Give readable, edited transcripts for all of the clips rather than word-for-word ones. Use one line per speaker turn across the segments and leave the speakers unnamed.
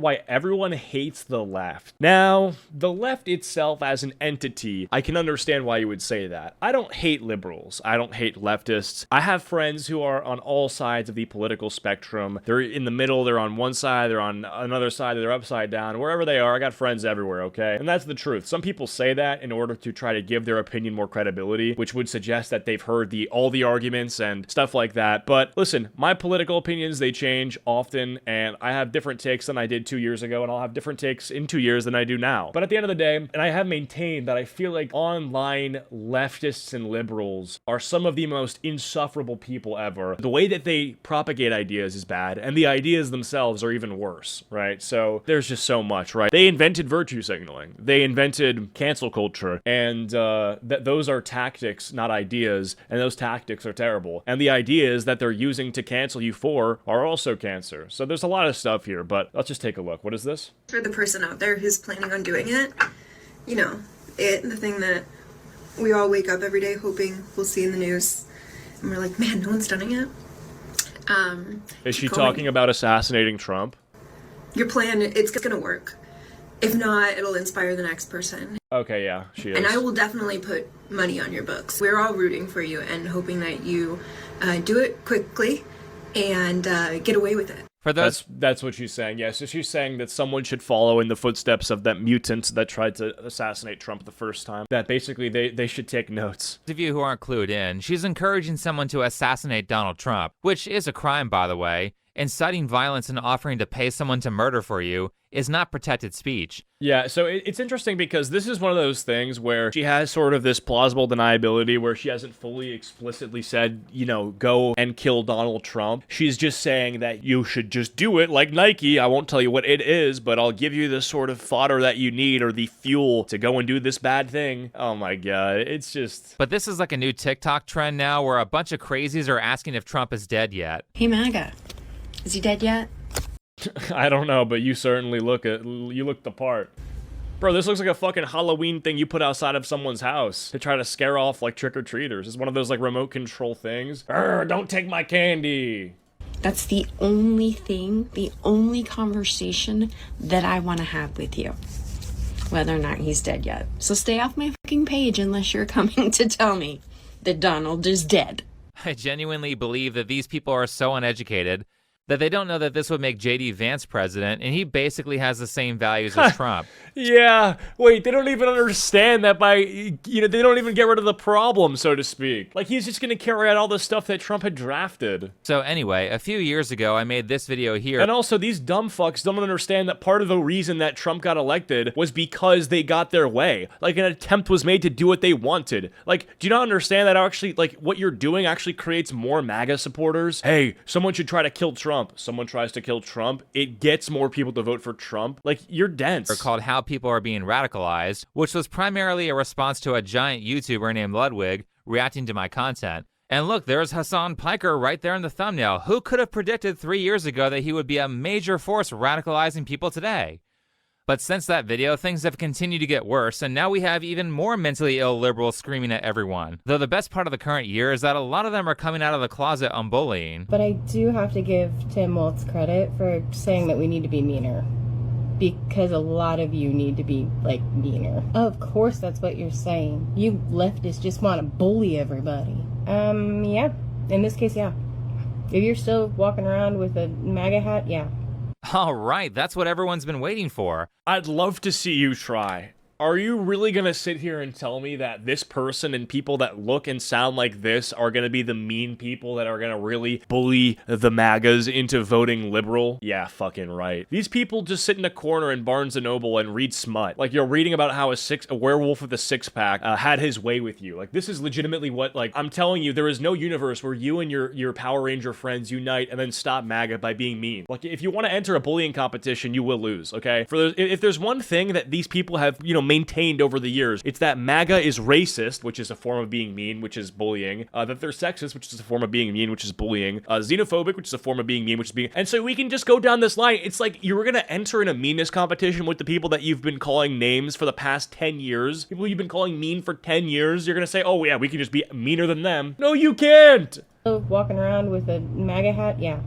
why everyone hates the left. Now, the left itself as an entity, I can understand why you would say that. I don't hate liberals. I don't hate leftists. I have friends who are on all sides of the political spectrum. They're in the middle, they're on one side, they're on another side, they're upside down. Wherever they are, I got friends everywhere, okay? And that's the truth. Some people say that in order to try to give their opinion more credibility, which would suggest that they've heard all the arguments and stuff like that. But listen, my political opinions, they change often, and I have different takes than I did 2 years ago, and I'll have different takes in 2 years than I do now. But at the end of the day, and I have maintained that I feel like online leftists and liberals are some of the most insufferable people ever. The way that they propagate ideas is bad, and the ideas themselves are even worse, right? So there's just so much, right? They invented virtue signaling. They invented cancel culture, and those are tactics, not ideas, and those tactics are terrible. And the ideas that they're using to cancel you for are also cancer. So there's a lot of stuff here, but let's just take a look. What is this?
For the person out there who's planning on doing it, you know, the thing that we all wake up every day hoping we'll see in the news, and we're like, man, no one's done it yet.
Is she talking about assassinating Trump?
Your plan, it's gonna work. If not, it'll inspire the next person.
Okay, yeah, she is.
And I will definitely put money on your books. We're all rooting for you and hoping that you do it quickly and get away with it.
For those,
that's what she's saying. Yeah, so she's saying that someone should follow in the footsteps of that mutant that tried to assassinate Trump the first time. That basically they should take notes.
of you who aren't clued in, she's encouraging someone to assassinate Donald Trump, which is a crime, by the way. Inciting violence and offering to pay someone to murder for you is not protected speech.
Yeah, so it's interesting because this is one of those things where she has sort of this plausible deniability where she hasn't fully explicitly said, you know, go and kill Donald Trump. She's just saying that you should just do it like Nike. I won't tell you what it is, but I'll give you the sort of fodder that you need or the fuel to go and do this bad thing. Oh my God, it's just...
But this is like a new TikTok trend now where a bunch of crazies are asking if Trump is dead yet.
Hey, MAGA. Is he dead yet?
I don't know, but you certainly look the part. Bro, this looks like a fucking Halloween thing you put outside of someone's house to try to scare off, like, trick-or-treaters. It's one of those, like, remote control things. Don't take my candy!
That's the only thing, the only conversation that I want to have with you. Whether or not he's dead yet. So stay off my fucking page unless you're coming to tell me that Donald is dead.
I genuinely believe that these people are so uneducated that they don't know that this would make J.D. Vance president, and he basically has the same values as Trump.
Yeah, wait, they don't even understand that they don't even get rid of the problem, so to speak. Like, he's just gonna carry out all the stuff that Trump had drafted.
So anyway, a few years ago, I made this video here.
And also, these dumb fucks don't understand that part of the reason that Trump got elected was because they got their way. Like, an attempt was made to do what they wanted. Like, do you not understand that actually, like, what you're doing actually creates more MAGA supporters? Hey, someone should try to kill Trump. Someone tries to kill Trump, it gets more people to vote for Trump. Like, you're dense.
Are called How People Are Being Radicalized, which was primarily a response to a giant YouTuber named Ludwig reacting to my content. And look, there's Hassan Piker right there in the thumbnail. Who could have predicted 3 years ago that he would be a major force radicalizing people today? But since that video, things have continued to get worse, and now we have even more mentally ill liberals screaming at everyone. Though the best part of the current year is that a lot of them are coming out of the closet on bullying.
But I do have to give Tim Waltz credit for saying that we need to be meaner. Because a lot of you need to be, like, meaner. Of course that's what you're saying. You leftists just want to bully everybody. Yeah. In this case, yeah. If you're still walking around with a MAGA hat, yeah.
All right, that's what everyone's been waiting for.
I'd love to see you try. Are you really gonna sit here and tell me that this person and people that look and sound like this are gonna be the mean people that are gonna really bully the MAGAs into voting liberal? Yeah, fucking right. These people just sit in a corner in Barnes & Noble and read smut. Like, you're reading about how a werewolf with a six-pack had his way with you. Like, this is legitimately what, like, I'm telling you, there is no universe where you and your Power Ranger friends unite and then stop MAGA by being mean. Like, if you want to enter a bullying competition, you will lose, okay? If there's one thing that these people have, maintained over the years, it's that MAGA is racist, which is a form of being mean, which is bullying, that they're sexist, which is a form of being mean, which is bullying, xenophobic, which is a form of being mean, which is being, and so we can just go down this line. It's like you're gonna enter in a meanness competition with the people that you've been calling names for the past 10 years, people you've been calling mean for 10 years, you're gonna say, oh yeah, we can just be meaner than them. No, you can't!
Walking around with a MAGA hat, yeah.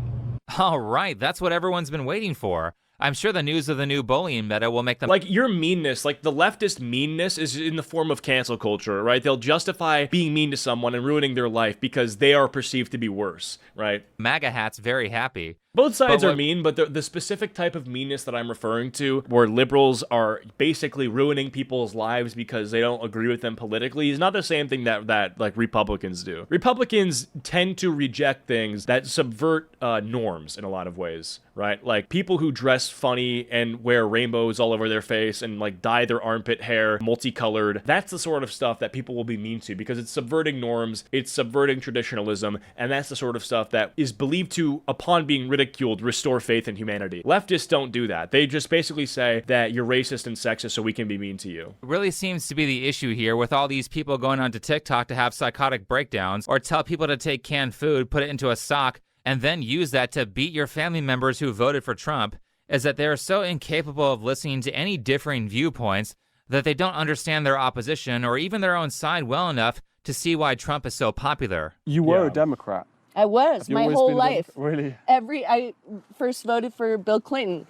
All right, that's what everyone's been waiting for. I'm sure the news of the new bullying meta will make them
like your meanness, like the leftist meanness is in the form of cancel culture, right? They'll justify being mean to someone and ruining their life because they are perceived to be worse, right?
MAGA hats very happy.
Both sides
But
are mean, but the specific type of meanness that I'm referring to, where liberals are basically ruining people's lives because they don't agree with them politically, is not the same thing that like Republicans do. Republicans tend to reject things that subvert norms in a lot of ways, right? Like people who dress funny and wear rainbows all over their face and like dye their armpit hair multicolored. That's the sort of stuff that people will be mean to because it's subverting norms, it's subverting traditionalism, and that's the sort of stuff that is believed to, upon being ridiculed, restore faith in humanity. Leftists don't do that. They just basically say that you're racist and sexist so we can be mean to you.
It really seems to be the issue here with all these people going onto TikTok to have psychotic breakdowns or tell people to take canned food, put it into a sock, and then use that to beat your family members who voted for Trump, is that they're so incapable of listening to any differing viewpoints that they don't understand their opposition or even their own side well enough to see why Trump is so popular.
You were a Democrat.
I was
You
my
always
whole
been a
life.
Really?
I first voted for Bill Clinton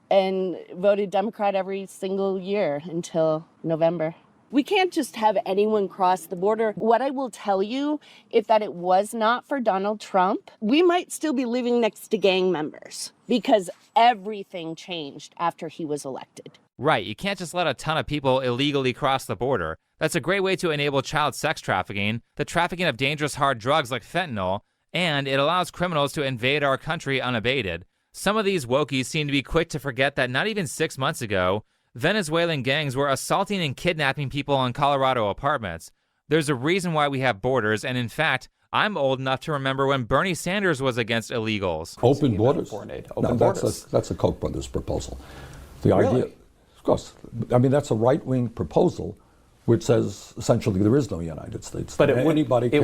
and voted Democrat every single year until November. We can't just have anyone cross the border. What I will tell you, if that it was not for Donald Trump, we might still be living next to gang members because everything changed after he was elected.
Right, you can't just let a ton of people illegally cross the border. That's a great way to enable child sex trafficking, the trafficking of dangerous hard drugs like fentanyl, and it allows criminals to invade our country unabated. Some of these wokies seem to be quick to forget that not even 6 months ago, Venezuelan gangs were assaulting and kidnapping people in Colorado apartments. There's a reason why we have borders, and in fact, I'm old enough to remember when Bernie Sanders was against illegals.
Open borders?
Open borders.
That's a Koch brothers proposal. The idea, of course, I mean, that's a right-wing proposal which says essentially there is no United States.
But it would make a lot
me.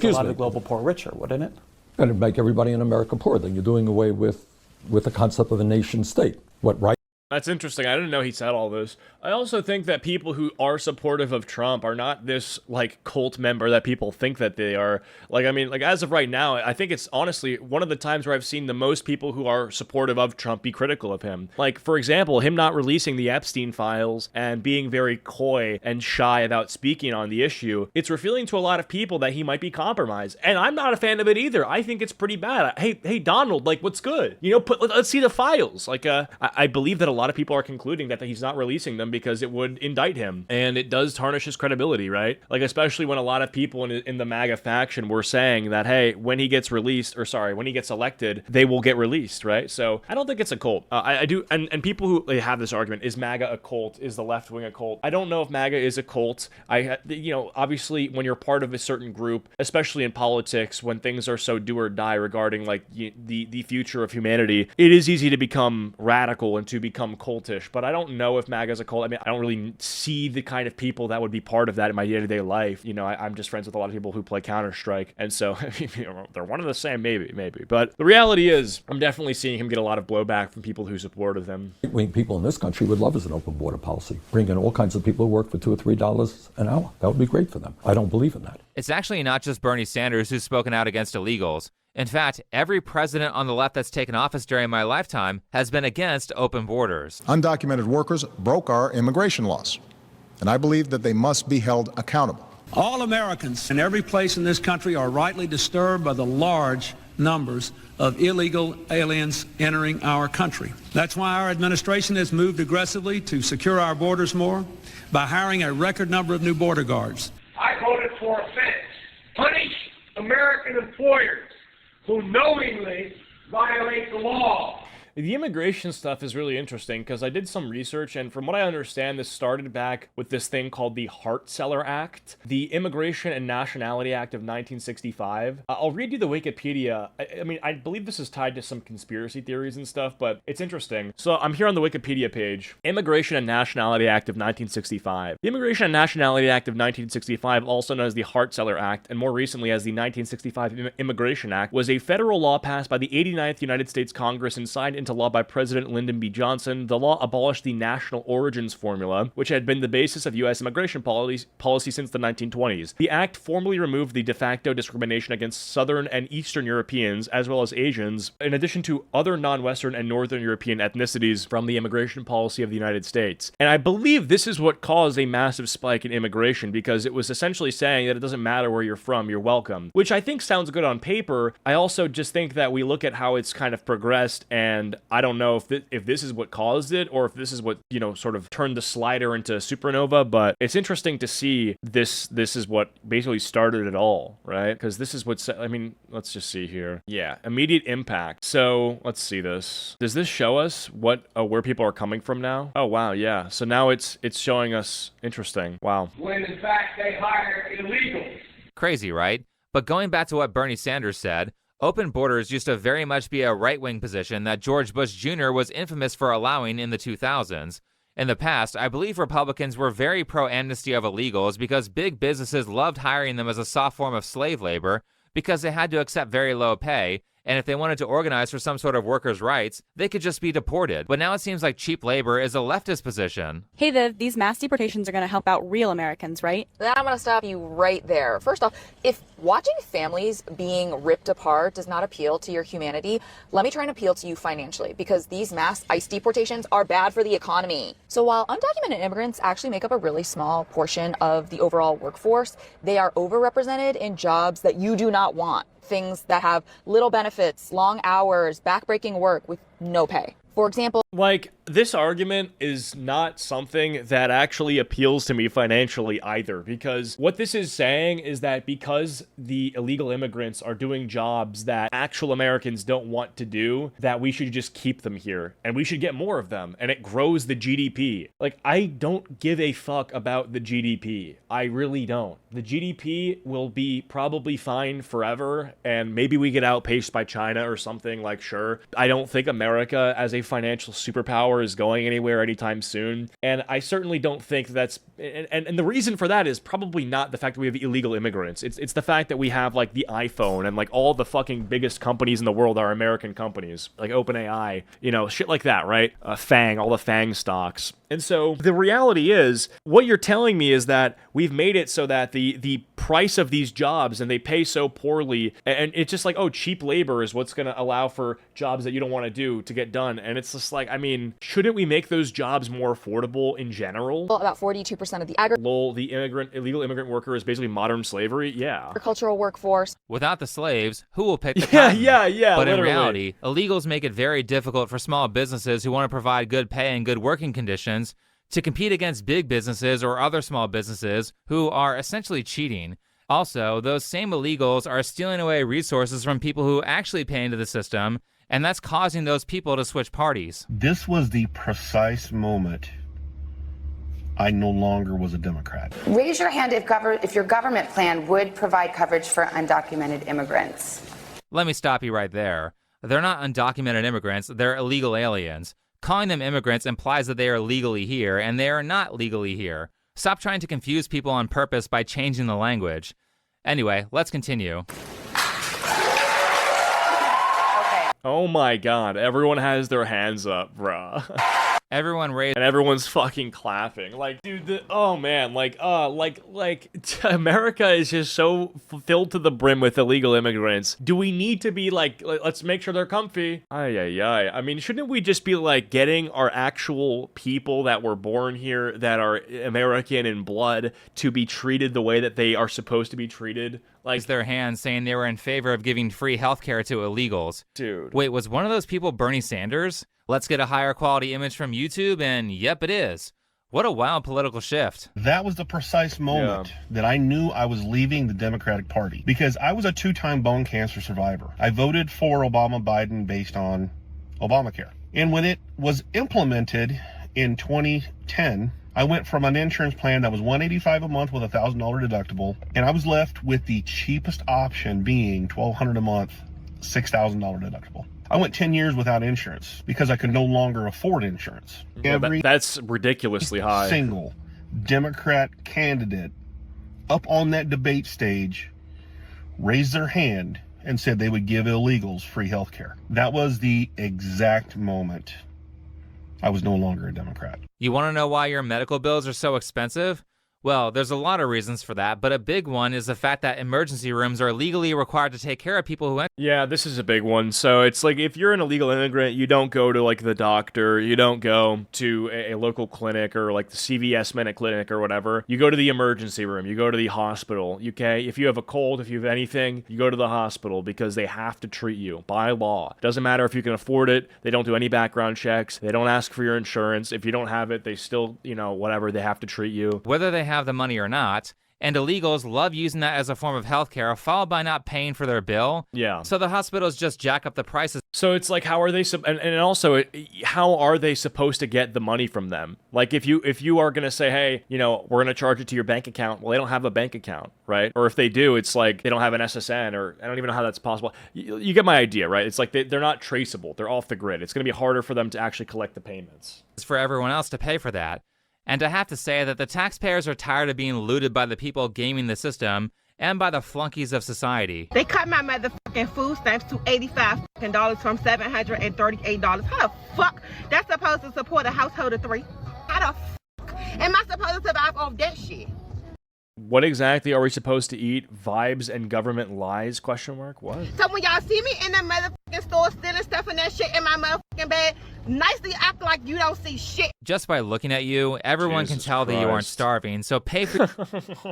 of the global poor richer, wouldn't it?
And it'd make everybody in America poor. Then you're doing away with the concept of a nation state. What right?
That's interesting. I didn't know he said all this. I also think that people who are supportive of Trump are not this, like, cult member that people think that they are. Like, I mean, like, as of right now, I think it's honestly one of the times where I've seen the most people who are supportive of Trump be critical of him. Like, for example, him not releasing the Epstein files and being very coy and shy about speaking on the issue. It's revealing to a lot of people that he might be compromised. And I'm not a fan of it either. I think it's pretty bad. Hey, Donald, like, what's good? You know, let's see the files. Like, I believe that a lot of people are concluding that he's not releasing them because it would indict him, and it does tarnish his credibility, right? Like, especially when a lot of people in the MAGA faction were saying that, hey, when he gets elected, they will get released, right? So I don't think it's a cult. I do, and people who have this argument, is MAGA a cult? Is the left wing a cult? I don't know if MAGA is a cult. Obviously, when you're part of a certain group, especially in politics, when things are so do or die regarding like the future of humanity, it is easy to become radical and to become cultish. But I don't know if MAGA is a cult. I mean, I don't really see the kind of people that would be part of that in my day-to-day life. You know, I'm just friends with a lot of people who play Counter-Strike, and so they're one of the same, maybe. But the reality is, I'm definitely seeing him get a lot of blowback from people who supported him.
Right-wing people in this country would love as an open border policy. Bring in all kinds of people who work for $2 or $3 an hour. That would be great for them. I don't believe in that.
It's actually not just Bernie Sanders who's spoken out against illegals. In fact, every president on the left that's taken office during my lifetime has been against open borders.
Undocumented workers broke our immigration laws, and I believe that they must be held accountable.
All Americans in every place in this country are rightly disturbed by the large numbers of illegal aliens entering our country. That's why our administration has moved aggressively to secure our borders more by hiring a record number of new border guards.
I voted for a fix. Punish American employers who knowingly violate the law.
The immigration stuff is really interesting because I did some research, and from what I understand, this started back with this thing called the Hart-Celler Act, the Immigration and Nationality Act of 1965. I'll read you the Wikipedia. I mean, I believe this is tied to some conspiracy theories and stuff, but it's interesting. So I'm here on the Wikipedia page. Immigration and Nationality Act of 1965. The Immigration and Nationality Act of 1965, also known as the Hart-Celler Act, and more recently as the 1965 Immigration Act, was a federal law passed by the 89th United States Congress and signed into law by President Lyndon B. Johnson, the law abolished the national origins formula, which had been the basis of U.S. immigration policy since the 1920s. The act formally removed the de facto discrimination against Southern and Eastern Europeans, as well as Asians, in addition to other non-Western and Northern European ethnicities from the immigration policy of the United States. And I believe this is what caused a massive spike in immigration, because it was essentially saying that it doesn't matter where you're from, you're welcome, which I think sounds good on paper. I also just think that we look at how it's kind of progressed, and I don't know if this is what caused it, or if this is what, you know, sort of turned the slider into supernova, but it's interesting to see this is what basically started it all, right? Because this is what's, I mean, let's just see here. Yeah, immediate impact. So let's see this. Does this show us what where people are coming from now? Oh wow, yeah. So now it's showing us. Interesting. Wow.
When in fact they hire illegals.
Crazy, right? But going back to what Bernie Sanders said, open borders used to very much be a right-wing position that George Bush Jr. was infamous for allowing in the 2000s. In the past, I believe Republicans were very pro-amnesty of illegals because big businesses loved hiring them as a soft form of slave labor because they had to accept very low pay, and if they wanted to organize for some sort of workers' rights, they could just be deported. But now it seems like cheap labor is a leftist position.
Hey, Viv, these mass deportations are going to help out real Americans, right?
I'm going to stop you right there. First off, if watching families being ripped apart does not appeal to your humanity, let me try and appeal to you financially, because these mass ICE deportations are bad for the economy. So while undocumented immigrants actually make up a really small portion of the overall workforce, they are overrepresented in jobs that you do not want. Things that have little benefits, long hours, backbreaking work with no pay. For example,
like, this argument is not something that actually appeals to me financially either, because what this is saying is that because the illegal immigrants are doing jobs that actual Americans don't want to do, that we should just keep them here and we should get more of them, and it grows the GDP. Like, I don't give a fuck about the GDP. I really don't. The GDP will be probably fine forever, and maybe we get outpaced by China or something, like, sure. I don't think America as a financial superpower is going anywhere anytime soon, and I certainly don't think that's, and the reason for that is probably not the fact that we have illegal immigrants. It's the fact that we have, like, the iPhone, and, like, all the fucking biggest companies in the world are American companies, like OpenAI, you know, shit like that, right? FANG, all the FANG stocks. And so the reality is, what you're telling me is that we've made it so that the price of these jobs, and they pay so poorly, and it's just like, oh, cheap labor is what's going to allow for jobs that you don't want to do to get done. And it's just like, I mean, shouldn't we make those jobs more affordable in general?
About 42% of the
illegal immigrant worker is basically modern slavery. Yeah.
agricultural workforce.
Without the slaves, who will pick the cotton?
Yeah.
But
literally.
in reality, illegals make it very difficult for small businesses who want to provide good pay and good working conditions to compete against big businesses or other small businesses who are essentially cheating. Also, those same illegals are stealing away resources from people who actually pay into the system, and that's causing those people to switch parties.
This was the precise moment I no longer was a Democrat.
Raise your hand if your government plan would provide coverage for undocumented immigrants.
Let me stop you right there. They're not undocumented immigrants, they're illegal aliens. Calling them immigrants implies that they are legally here, and they are not legally here. Stop trying to confuse people on purpose by changing the language. Anyway, let's continue.
Okay.
Oh my god, everyone has their hands up, bruh.
Everyone raised,
and everyone's fucking clapping. Like, dude, oh man, like America is just so filled to the brim with illegal immigrants. Do we need to be like let's make sure they're comfy? I mean, shouldn't we just be like getting our actual people that were born here, that are American in blood, to be treated the way that they are supposed to be treated?
Like, their hands saying they were in favor of giving free healthcare to illegals.
Dude.
Wait, was one of those people Bernie Sanders? Let's get a higher quality image from YouTube, and yep, it is. What a wild political shift.
That was the precise moment that I knew I was leaving the Democratic Party, because I was a 2-time bone cancer survivor. I voted for Obama-Biden based on Obamacare. And when it was implemented in 2010, I went from an insurance plan that was $185 a month with a $1,000 deductible, and I was left with the cheapest option being $1,200 a month, $6,000 deductible. I went 10 years without insurance because I could no longer afford insurance.
That's ridiculously high.
Single Democrat candidate up on that debate stage raised their hand and said they would give illegals free health care. That was the exact moment I was no longer a Democrat.
You want to know why your medical bills are so expensive? Well, there's a lot of reasons for that, but a big one is the fact that emergency rooms are legally required to take care of people who...
Yeah, this is a big one. So it's like if you're an illegal immigrant, you don't go to like the doctor, you don't go to a local clinic or like the CVS Minute Clinic or whatever. You go to the emergency room, you go to the hospital, okay? If you have a cold, if you have anything, you go to the hospital because they have to treat you by law. Doesn't matter if you can afford it, they don't do any background checks, they don't ask for your insurance. If you don't have it, they still, you know, whatever, they have to treat you.
Whether they have the money or not, and illegals love using that as a form of healthcare, followed by not paying for their bill.
Yeah.
So the hospitals just jack up the prices.
So it's like, how are they, and also, how are they supposed to get the money from them? Like, if you are going to say, hey, you know, we're going to charge it to your bank account, well, they don't have a bank account, right? Or if they do, it's like, they don't have an SSN, or I don't even know how that's possible. You get my idea, right? It's like, they're not traceable. They're off the grid. It's going to be harder for them to actually collect the payments.
It's for everyone else to pay for that. And I have to say that the taxpayers are tired of being looted by the people gaming the system and by the flunkies of society.
They cut my motherfucking food stamps to $85 from $738. How the fuck that's supposed to support a household of 3? How the fuck am I supposed to survive off that shit?
What exactly are we supposed to eat? Vibes and government lies? Question mark. What?
So when y'all see me in the motherfucking store stealing stuff and that shit in my motherfucking bag, nicely act like you don't see shit.
Just by looking at you, everyone
Jesus
can tell that you aren't
Christ.
starving, so pay for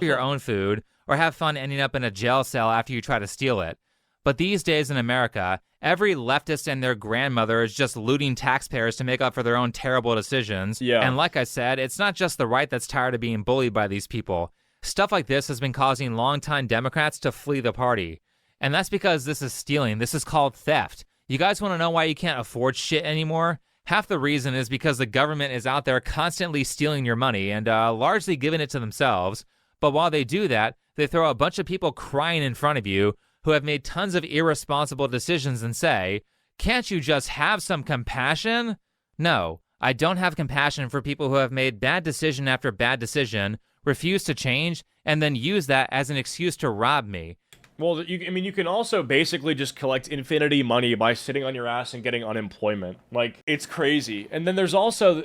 your own food or have fun ending up in a jail cell after you try to steal it. But these days in America, every leftist and their grandmother is just looting taxpayers to make up for their own terrible decisions.
Yeah.
And like I said, it's not just the right that's tired of being bullied by these people. Stuff like this has been causing longtime Democrats to flee the party. And that's because this is stealing. This is called theft. You guys want to know why you can't afford shit anymore? Half the reason is because the government is out there constantly stealing your money and largely giving it to themselves. But while they do that, they throw a bunch of people crying in front of you who have made tons of irresponsible decisions and say, can't you just have some compassion? No, I don't have compassion for people who have made bad decision after bad decision, refuse to change, and then use that as an excuse to rob me.
Well, you can also basically just collect infinity money by sitting on your ass and getting unemployment. Like, it's crazy. And then there's also,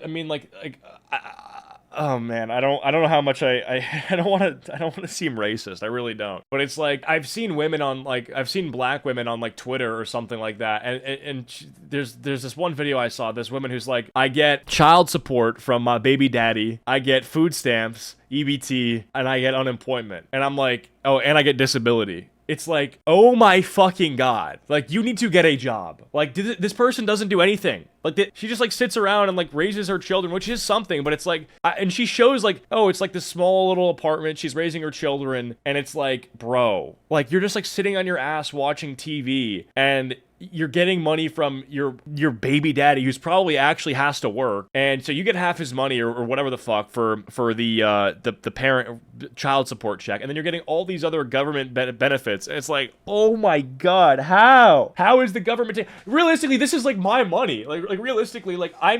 oh man, I don't know how much I don't want to seem racist. I really don't. But it's like, I've seen black women on like Twitter or something like that. And there's this one video I saw, this woman who's like, I get child support from my baby daddy. I get food stamps, EBT, and I get unemployment. And I'm like, oh, and I get disability. It's like, oh my fucking God. Like, you need to get a job. Like, this person doesn't do anything. Like, she just, like, sits around and, like, raises her children, which is something, but it's like, and she shows, like, oh, it's like this small little apartment, she's raising her children, and it's like, bro, like, you're just, like, sitting on your ass watching TV, and you're getting money from your baby daddy, who's probably actually has to work, and so you get half his money or whatever the fuck for the parent child support check, and then you're getting all these other government benefits, and it's like, oh my God, how is the government realistically, this is like my money, like realistically, like I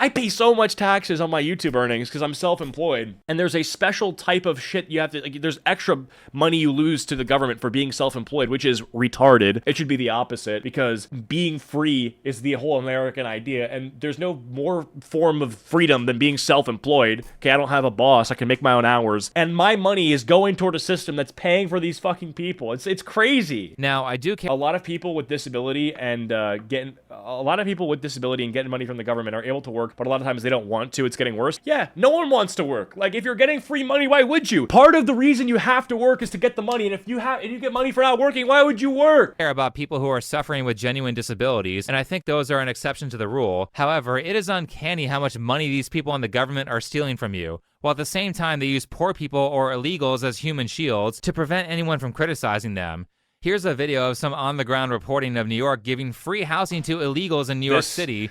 pay so much taxes on my YouTube earnings because I'm self-employed, and there's a special type of shit you have to, like, there's extra money you lose to the government for being self-employed, which is retarded. It should be the opposite, because being free is the whole American idea, and there's no more form of freedom than being self-employed. Okay, I don't have a boss, I can make my own hours, and my money is going toward a system that's paying for these fucking people. It's crazy.
Now, I do care.
A lot of people with disability and getting money from the government are able to work, but a lot of times they don't want to. It's getting worse. Yeah, no one wants to work. Like, if you're getting free money, why would you? Part of the reason you have to work is to get the money, and if you get money for not working, why would you work?
Care about people who are suffering with genuine disabilities, and I think those are an exception to the rule. However, it is uncanny how much money these people in the government are stealing from you, while at the same time they use poor people or illegals as human shields to prevent anyone from criticizing them. Here's a video of some on-the-ground reporting of New York giving free housing to illegals in New York City.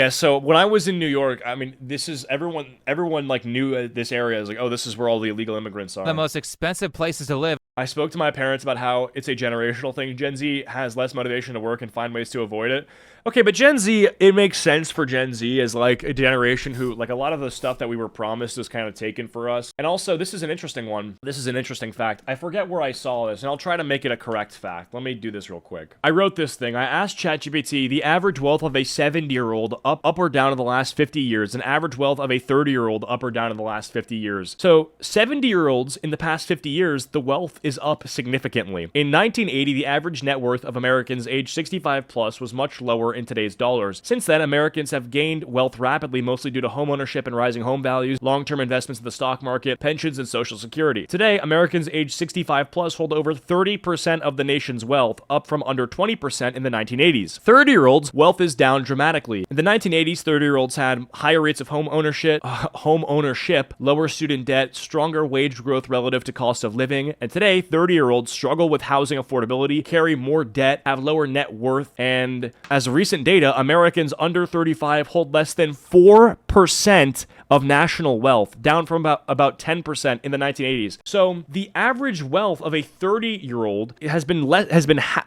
So when I was in New York, I mean, this is everyone like knew this area is like, oh, this is where all the illegal immigrants are.
The most expensive places to live.
I spoke to my parents about how it's a generational thing. Gen Z has less motivation to work and find ways to avoid it. Okay, but Gen Z, it makes sense for Gen Z as like a generation who, like, a lot of the stuff that we were promised is kind of taken for us. And also, this is an interesting one. This is an interesting fact. I forget where I saw this, and I'll try to make it a correct fact. Let me do this real quick. I wrote this thing. I asked ChatGPT the average wealth of a 70-year-old up or down in the last 50 years, and average wealth of a 30-year-old up or down in the last 50 years. So 70-year-olds in the past 50 years, the wealth is up significantly. In 1980, the average net worth of Americans aged 65 plus was much lower in today's dollars. Since then, Americans have gained wealth rapidly, mostly due to homeownership and rising home values, long-term investments in the stock market, pensions, and Social Security. Today, Americans aged 65 plus hold over 30% of the nation's wealth, up from under 20% in the 1980s. 30-year-olds' wealth is down dramatically. In the 1980s, 30-year-olds had higher rates of home ownership, lower student debt, stronger wage growth relative to cost of living, and today, 30-year-olds struggle with housing affordability, carry more debt, have lower net worth, and as of recent data, Americans under 35 hold less than 4% of national wealth, down from about 10% in the 1980s. So the average wealth of a 30-year-old has been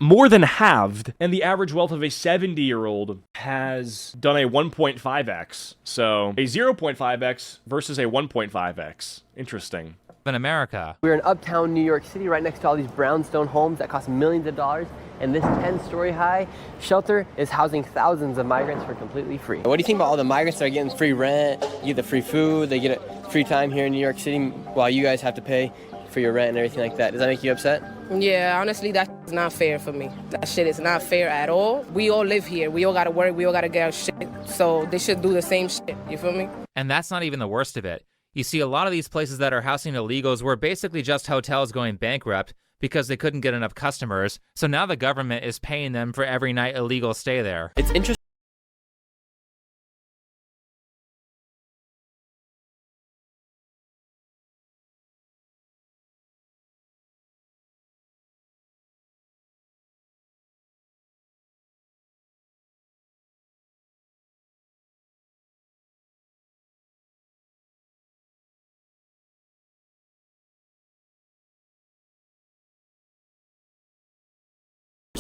more than halved, and the average wealth of a 70-year-old has done a 1.5x. So a 0.5x versus a 1.5x. Interesting.
In America.
We're in uptown New York City, right next to all these brownstone homes that cost millions of dollars, and this 10-story high shelter is housing thousands of migrants for completely free. What do you think about all the migrants that are getting free rent, you get the free food, they get free time here in New York City while you guys have to pay for your rent and everything like that? Does that make you upset?
Yeah, honestly, that's not fair for me. That shit is not fair at all. We all live here. We all gotta work. We all gotta get our shit. So they should do the same shit. You feel me?
And that's not even the worst of it. You see, a lot of these places that are housing illegals were basically just hotels going bankrupt because they couldn't get enough customers. So now the government is paying them for every night illegals stay there.
It's interesting.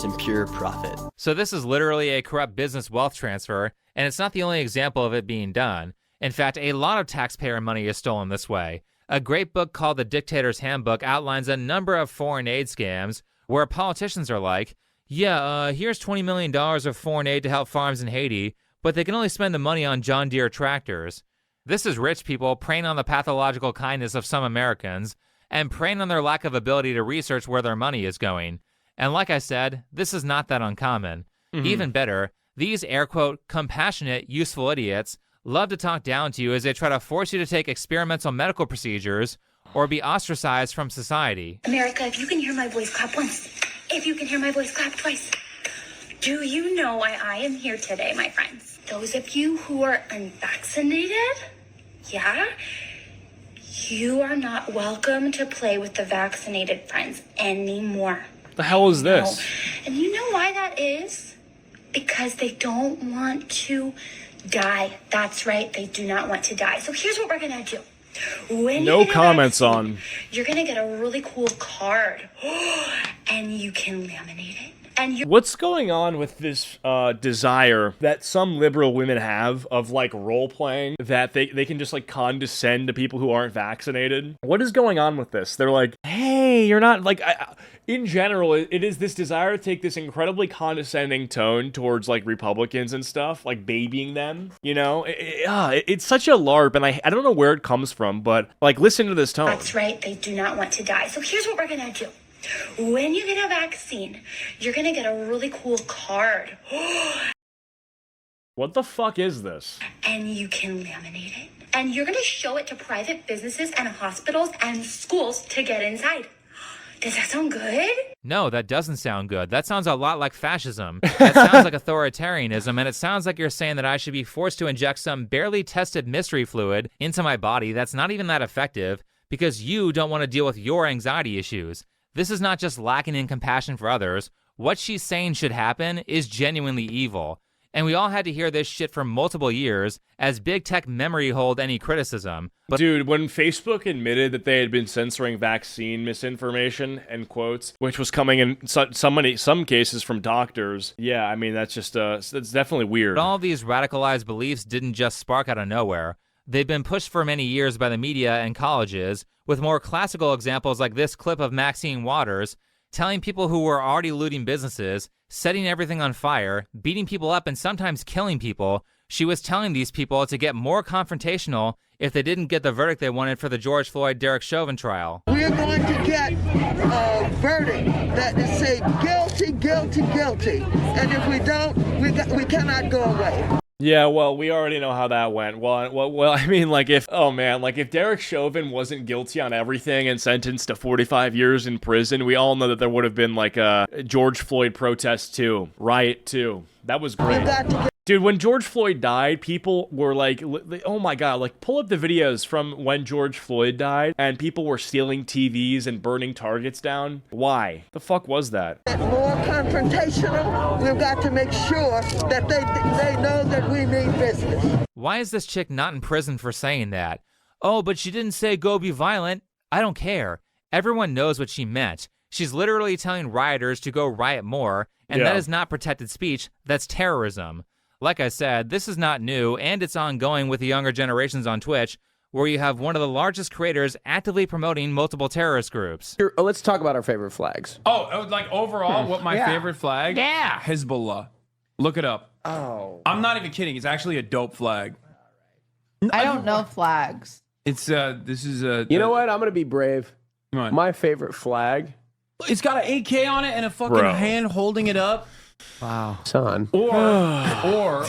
And pure profit.
So this is literally a corrupt business wealth transfer, and it's not the only example of it being done. In fact, a lot of taxpayer money is stolen this way. A great book called The Dictator's Handbook outlines a number of foreign aid scams where politicians are like, yeah, here's $20 million of foreign aid to help farms in Haiti, but they can only spend the money on John Deere tractors. This is rich people preying on the pathological kindness of some Americans and preying on their lack of ability to research where their money is going. And like I said, this is not that uncommon. Even better, these air quote, compassionate, useful idiots love to talk down to you as they try to force you to take experimental medical procedures or be ostracized from society.
America, if you can hear my voice, clap once. If you can hear my voice, clap twice. Do you know why I am here today, my friends? Those of you who are unvaccinated, yeah? You are not welcome to play with the vaccinated friends anymore.
The hell is this?
And you know why that is? Because they don't want to die. That's right, they do not want to die. So here's what we're gonna do.
No comments on.
You're gonna get a really cool card, and you can laminate it. And
what's going on with this desire that some liberal women have of like role playing that they can just like condescend to people who aren't vaccinated? What is going on with this? They're like, hey, you're not like. In general, it is this desire to take this incredibly condescending tone towards like Republicans and stuff, like babying them, you know? It's such a LARP, and I don't know where it comes from, but like listen to this tone.
That's right, they do not want to die. So here's what we're gonna do. When you get a vaccine, you're gonna get a really cool card.
What the fuck is this?
And you can laminate it. And you're gonna show it to private businesses and hospitals and schools to get inside. Does that sound good?
No, that doesn't sound good. That sounds a lot like fascism. That sounds like authoritarianism, and it sounds like you're saying that I should be forced to inject some barely tested mystery fluid into my body that's not even that effective because you don't want to deal with your anxiety issues. This is not just lacking in compassion for others. What she's saying should happen is genuinely evil. And we all had to hear this shit for multiple years as big tech memory hold any criticism. But
dude, when Facebook admitted that they had been censoring vaccine misinformation, end quotes, which was coming in some cases from doctors, yeah, I mean, that's just, that's definitely weird.
But all these radicalized beliefs didn't just spark out of nowhere. They've been pushed for many years by the media and colleges, with more classical examples like this clip of Maxine Waters telling people who were already looting businesses, setting everything on fire, beating people up, and sometimes killing people. She was telling these people to get more confrontational if they didn't get the verdict they wanted for the George Floyd Derek Chauvin trial.
We're going to get a verdict that is say guilty, guilty, guilty. And if we don't, we cannot go away.
Yeah, well, we already know how that went. Well, I mean, like if Derek Chauvin wasn't guilty on everything and sentenced to 45 years in prison, we all know that there would have been like a George Floyd protest too, riot too. That was great. Dude, when George Floyd died, people were like, oh my God, like pull up the videos from when George Floyd died and people were stealing TVs and burning Targets down. Why? The fuck was that?
More confrontational. We've got to make sure that they know that we mean business.
Why is this chick not in prison for saying that? Oh, but she didn't say go be violent. I don't care. Everyone knows what she meant. She's literally telling rioters to go riot more, and that is not protected speech, that's terrorism. Like I said, this is not new, and it's ongoing with the younger generations on Twitch, where you have one of the largest creators actively promoting multiple terrorist groups.
Here, let's talk about our favorite flags.
Oh, like overall, what my favorite flag?
Yeah.
Hezbollah. Look it up.
Oh.
I'm not even kidding. It's actually a dope flag.
I don't know flags.
It's, this is a...
You know what? I'm going to be brave.
Come on.
My favorite flag...
It's got an AK on it and a fucking hand holding it up.
Wow. Son.
Or...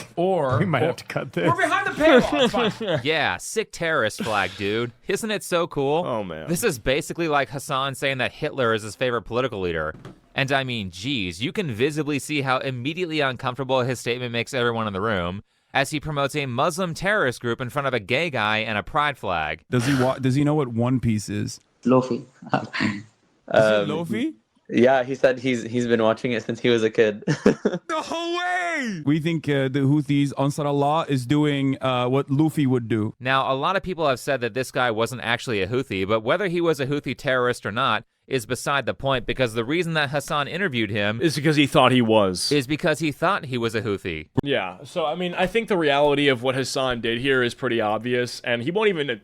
We might have to cut this.
We're behind the paywall. It's fine.
Yeah, sick terrorist flag, dude. Isn't it so cool?
Oh, man.
This is basically like Hassan saying that Hitler is his favorite political leader. And I mean, geez, you can visibly see how immediately uncomfortable his statement makes everyone in the room as he promotes a Muslim terrorist group in front of a gay guy and a pride flag.
Does he know what One Piece is?
Lofi.
Is it Lofi?
Yeah, he said he's been watching it since he was a kid.
No way! We think the Houthis, Ansar Allah, is doing what Luffy would do.
Now, a lot of people have said that this guy wasn't actually a Houthi, but whether he was a Houthi terrorist or not is beside the point, because the reason that Hassan interviewed him
is because he thought he was.
Is because he thought he was a Houthi.
Yeah, so I mean, I think the reality of what Hassan did here is pretty obvious, and he won't even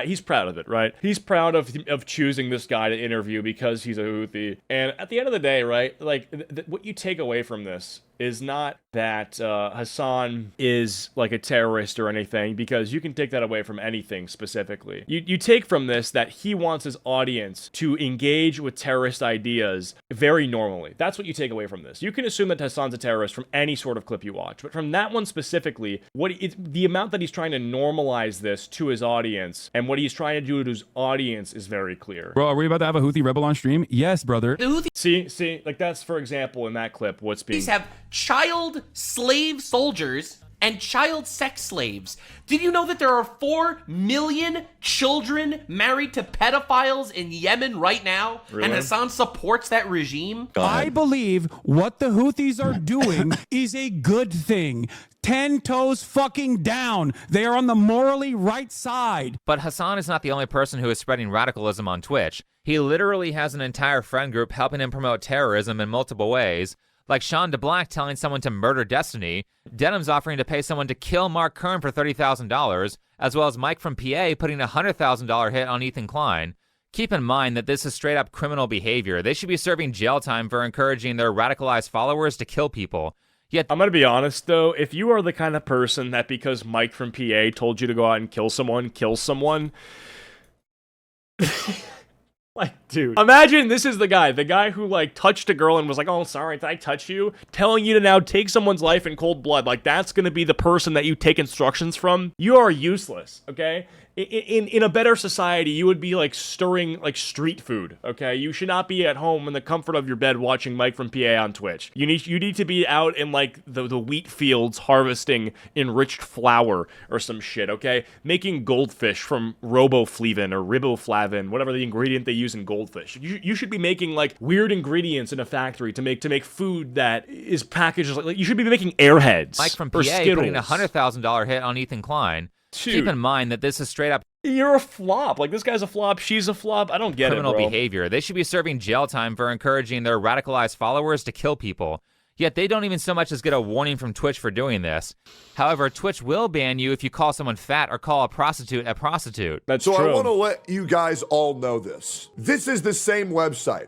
he's proud of it, right? He's proud of choosing this guy to interview because he's a Houthi. And at the end of the day, right, like what you take away from this is not that Hassan is like a terrorist or anything, because you can take that away from anything specifically. You take from this that he wants his audience to engage with terrorist ideas very normally. That's what you take away from this. You can assume that Hassan's a terrorist from any sort of clip you watch, but from that one specifically, the amount that he's trying to normalize this to his audience and what he's trying to do to his audience is very clear.
Bro, are we about to have a Houthi rebel on stream? Yes, brother.
See, like that's, for example, in that clip, what's being...
These have child slave soldiers and child sex slaves. Did you know that there are 4 million children married to pedophiles in Yemen right now?
Really?
And Hassan supports that regime?
I believe what the Houthis are doing is a good thing. 10 toes fucking down. They are on the morally right side.
But Hassan is not the only person who is spreading radicalism on Twitch. He literally has an entire friend group helping him promote terrorism in multiple ways. Like Sean DeBlack telling someone to murder Destiny, Denim's offering to pay someone to kill Mark Kern for $30,000, as well as Mike from PA putting a $100,000 hit on Ethan Klein. Keep in mind that this is straight up criminal behavior. They should be serving jail time for encouraging their radicalized followers to kill people. Yet,
I'm gonna be honest though, if you are the kind of person that because Mike from PA told you to go out and kill someone, like, dude, imagine this is the guy who like touched a girl and was like, oh, sorry, did I touch you? Telling you to now take someone's life in cold blood. Like, that's gonna be the person that you take instructions from. You are useless, okay? In a better society, you would be like stirring like street food, okay? You should not be at home in the comfort of your bed watching Mike from PA on Twitch. You need to be out in like the wheat fields harvesting enriched flour or some shit, okay? Making goldfish from riboflavin or riboflavin, whatever the ingredient they use in goldfish. goldfish. You should be making like weird ingredients in a factory to make food that is packaged like you should be making Airheads.
Mike from
or
PA
Skittles.
putting a $100,000 hit on Ethan Klein.
Dude.
Keep in mind that this is straight up
You're a flop. Like, this guy's a flop. She's a flop. I don't get
criminal
it, bro.
behavior. They should be serving jail time for encouraging their radicalized followers to kill people. Yet they don't even so much as get a warning from Twitch for doing this. However, Twitch will ban you if you call someone fat or call a prostitute a prostitute.
That's
so true. I want to let you guys all know this. This is the same website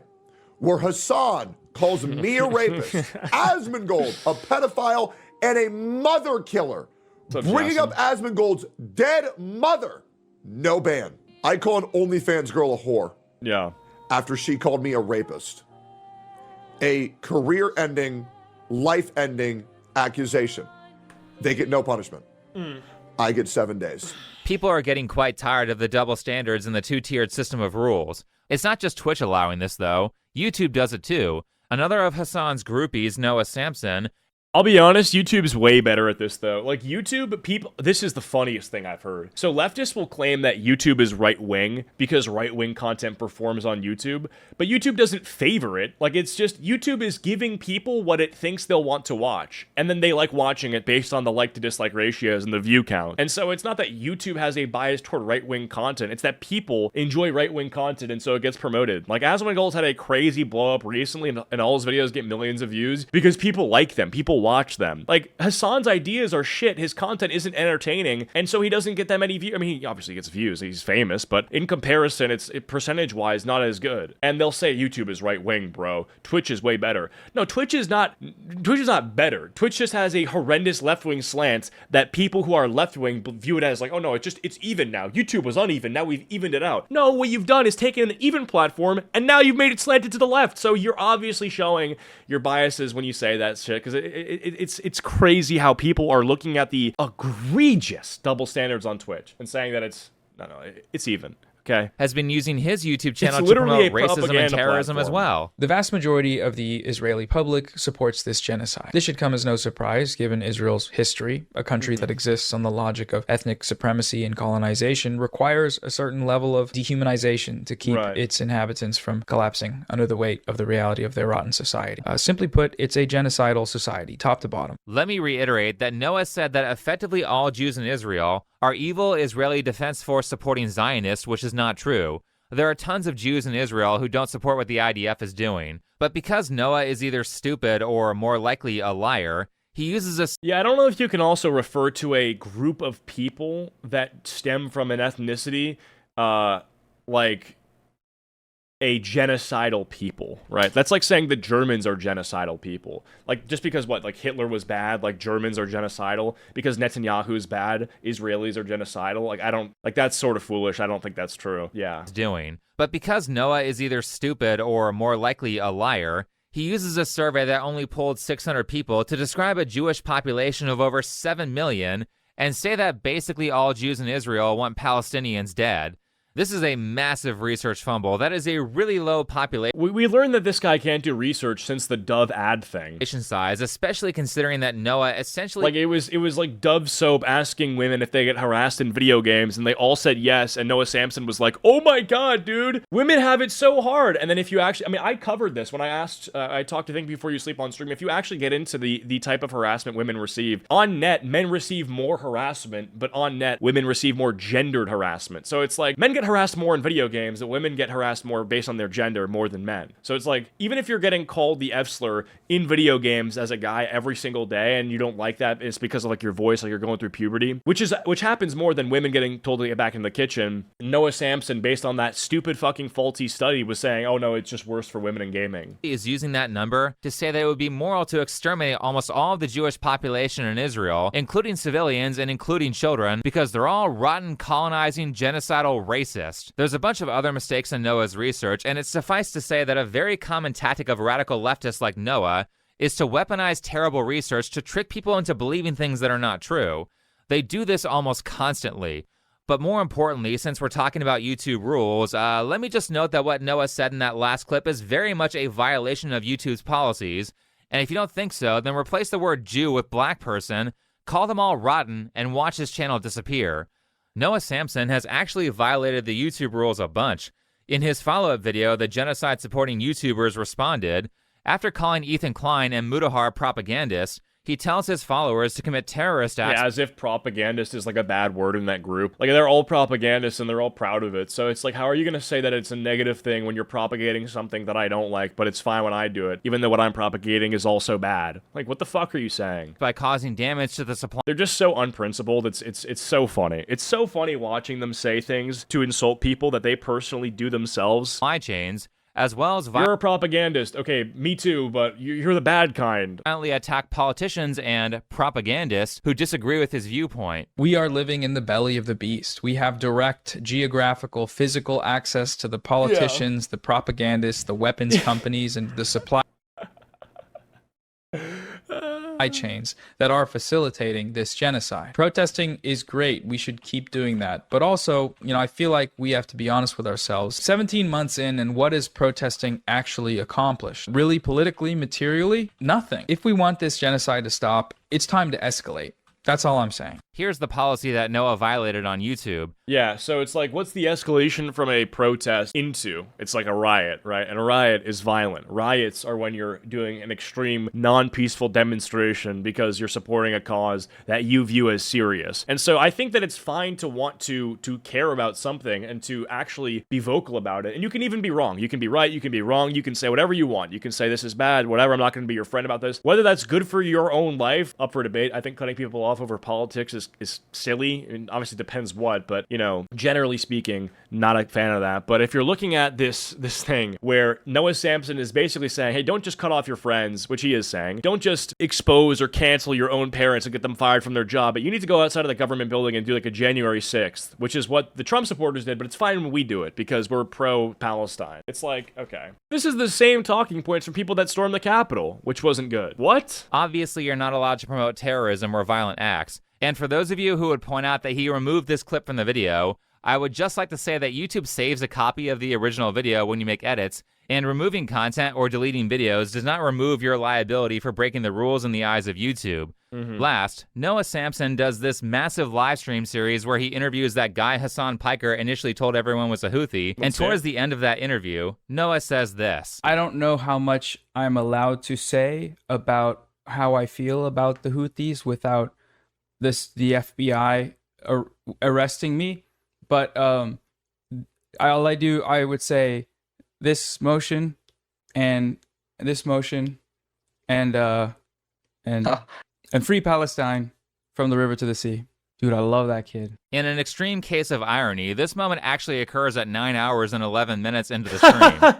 where Hassan calls me a rapist, Asmongold a pedophile, and a mother killer. Bringing up Asmongold's dead mother. No ban. I call an OnlyFans girl a whore.
Yeah.
After she called me a rapist. A career-ending, life-ending accusation. They get no punishment. I get 7 days.
People are getting quite tired of the double standards and the two-tiered system of rules. It's not just Twitch allowing this, though. YouTube does it, too. Another of Hassan's groupies, Noah Sampson,
I'll be honest, YouTube's way better at this, though. Like, YouTube, people, this is the funniest thing I've heard. So leftists will claim that YouTube is right-wing because right-wing content performs on YouTube, but YouTube doesn't favor it. Like, it's just, YouTube is giving people what it thinks they'll want to watch, and then they like watching it based on the like-to-dislike ratios and the view count. And so it's not that YouTube has a bias toward right-wing content, it's that people enjoy right-wing content, and so it gets promoted. Like, Asmongold's had a crazy blow-up recently, and all his videos get millions of views because people like them. People watch them. Like, Hassan's ideas are shit. His content isn't entertaining, and so he doesn't get that many views. I mean, he obviously gets views. He's famous, but in comparison, it's percentage-wise not as good. And they'll say YouTube is right-wing, bro. Twitch is way better. No, Twitch is not better. Twitch just has a horrendous left-wing slant that people who are left-wing view it as like, oh no, it's even now. YouTube was uneven. Now we've evened it out. No, what you've done is taken an even platform, and now you've made it slanted to the left. So you're obviously showing your biases when you say that shit, because it's crazy how people are looking at the egregious double standards on Twitch and saying that it's even. Okay.
Has been using his YouTube channel to
literally
promote racism and terrorism
platform
as well.
The vast majority of the Israeli public supports this genocide. This should come as no surprise given Israel's history. A country that exists on the logic of ethnic supremacy and colonization requires a certain level of dehumanization to keep its inhabitants from collapsing under the weight of the reality of their rotten society. Simply put, it's a genocidal society, top to bottom.
Let me reiterate that Noah said that effectively all Jews in Israel are evil Israeli Defense Force supporting Zionists, which is not true. There are tons of Jews in Israel who don't support what the IDF is doing. But because Noah is either stupid or more likely a liar, he uses a...
Yeah, I don't know if you can also refer to a group of people that stem from an ethnicity, like a genocidal people, right? That's like saying the Germans are genocidal people. Like, just because like Hitler was bad, like Germans are genocidal, because Netanyahu is bad, Israelis are genocidal. Like, that's sort of foolish. I don't think that's true. Yeah.
Doing. But because Noah is either stupid or more likely a liar, he uses a survey that only polled 600 people to describe a Jewish population of over 7 million and say that basically all Jews in Israel want Palestinians dead. This is a massive research fumble. That is a really low population.
We learned that this guy can't do research since the Dove ad thing.
Size, especially considering that Noah essentially...
Like, it was like Dove soap asking women if they get harassed in video games, and they all said yes, and Noah Sampson was like, oh my god, dude, women have it so hard. And then if you actually... I mean, I covered this when I asked... I talked to Think Before You Sleep on stream. If you actually get into the type of harassment women receive, on net, men receive more harassment, but on net, women receive more gendered harassment. So it's like, men get harassed more in video games, that women get harassed more based on their gender more than men. So it's like, even if you're getting called the F slur in video games as a guy every single day and you don't like that, it's because of like your voice, like you're going through puberty, which happens more than women getting told to get back in the kitchen. Noah Sampson, based on that stupid fucking faulty study, was saying, oh no, it's just worse for women in gaming.
He is using that number to say that it would be moral to exterminate almost all of the Jewish population in Israel, including civilians and including children, because they're all rotten, colonizing, genocidal racists. There's a bunch of other mistakes in Noah's research, and it's suffice to say that a very common tactic of radical leftists like Noah is to weaponize terrible research to trick people into believing things that are not true. They do this almost constantly. But more importantly, since we're talking about YouTube rules, let me just note that what Noah said in that last clip is very much a violation of YouTube's policies, and if you don't think so, then replace the word Jew with black person, call them all rotten, and watch his channel disappear. Noah Sampson has actually violated the YouTube rules a bunch. In his follow-up video, the genocide-supporting YouTubers responded, after calling Ethan Klein and Mudahar propagandists, he tells his followers to commit terrorist acts.
Yeah, as if propagandist is like a bad word in that group. Like, they're all propagandists and they're all proud of it. So it's like, how are you going to say that it's a negative thing when you're propagating something that I don't like, but it's fine when I do it, even though what I'm propagating is also bad? Like, what the fuck are you saying?
By causing damage to the supply.
They're just so unprincipled. It's so funny. It's so funny watching them say things to insult people that they personally do themselves.
Supply chains, as well as
you're a propagandist. Okay, me too, but you're the bad kind.
Violently attack politicians and propagandists who disagree with his viewpoint.
We are living in the belly of the beast. We have direct geographical, physical access to the politicians, the propagandists, the weapons companies, and the supply chains that are facilitating this genocide. Protesting is great. We should keep doing that. But also, I feel like we have to be honest with ourselves. 17 months in, and what is protesting actually accomplished? Really, politically, materially? Nothing. If we want this genocide to stop, it's time to escalate. That's all I'm saying.
Here's the policy that Noah violated on YouTube.
Yeah, so it's like, what's the escalation from a protest into? It's like a riot, right? And a riot is violent. Riots are when you're doing an extreme, non-peaceful demonstration because you're supporting a cause that you view as serious. And so I think that it's fine to want to care about something and to actually be vocal about it. And you can even be wrong. You can be right, you can be wrong, you can say whatever you want. You can say this is bad, whatever, I'm not going to be your friend about this. Whether that's good for your own life, up for debate. I think cutting people off over politics is silly, and obviously depends what, but generally speaking, not a fan of that. But if you're looking at this thing where Noah Samsen is basically saying, hey, don't just cut off your friends, which he is saying, don't just expose or cancel your own parents and get them fired from their job, but you need to go outside of the government building and do like a January 6th, which is what the Trump supporters did, but it's fine when we do it because we're pro-Palestine. It's like, okay. This is the same talking points from people that stormed the Capitol, which wasn't good. What?
Obviously, you're not allowed to promote terrorism or violent acts. And for those of you who would point out that he removed this clip from the video, I would just like to say that YouTube saves a copy of the original video when you make edits, and removing content or deleting videos does not remove your liability for breaking the rules in the eyes of YouTube. Last, Noah Samsen does this massive live stream series where he interviews that guy Hassan Piker initially told everyone was a Houthi, and towards the end of that interview, Noah says this.
I don't know how much I'm allowed to say about how I feel about the Houthis without the FBI arresting me, but I would say this motion and this motion and free Palestine from the river to the sea. Dude, I love that kid.
In an extreme case of irony, this moment actually occurs at 9 hours and 11 minutes into the stream.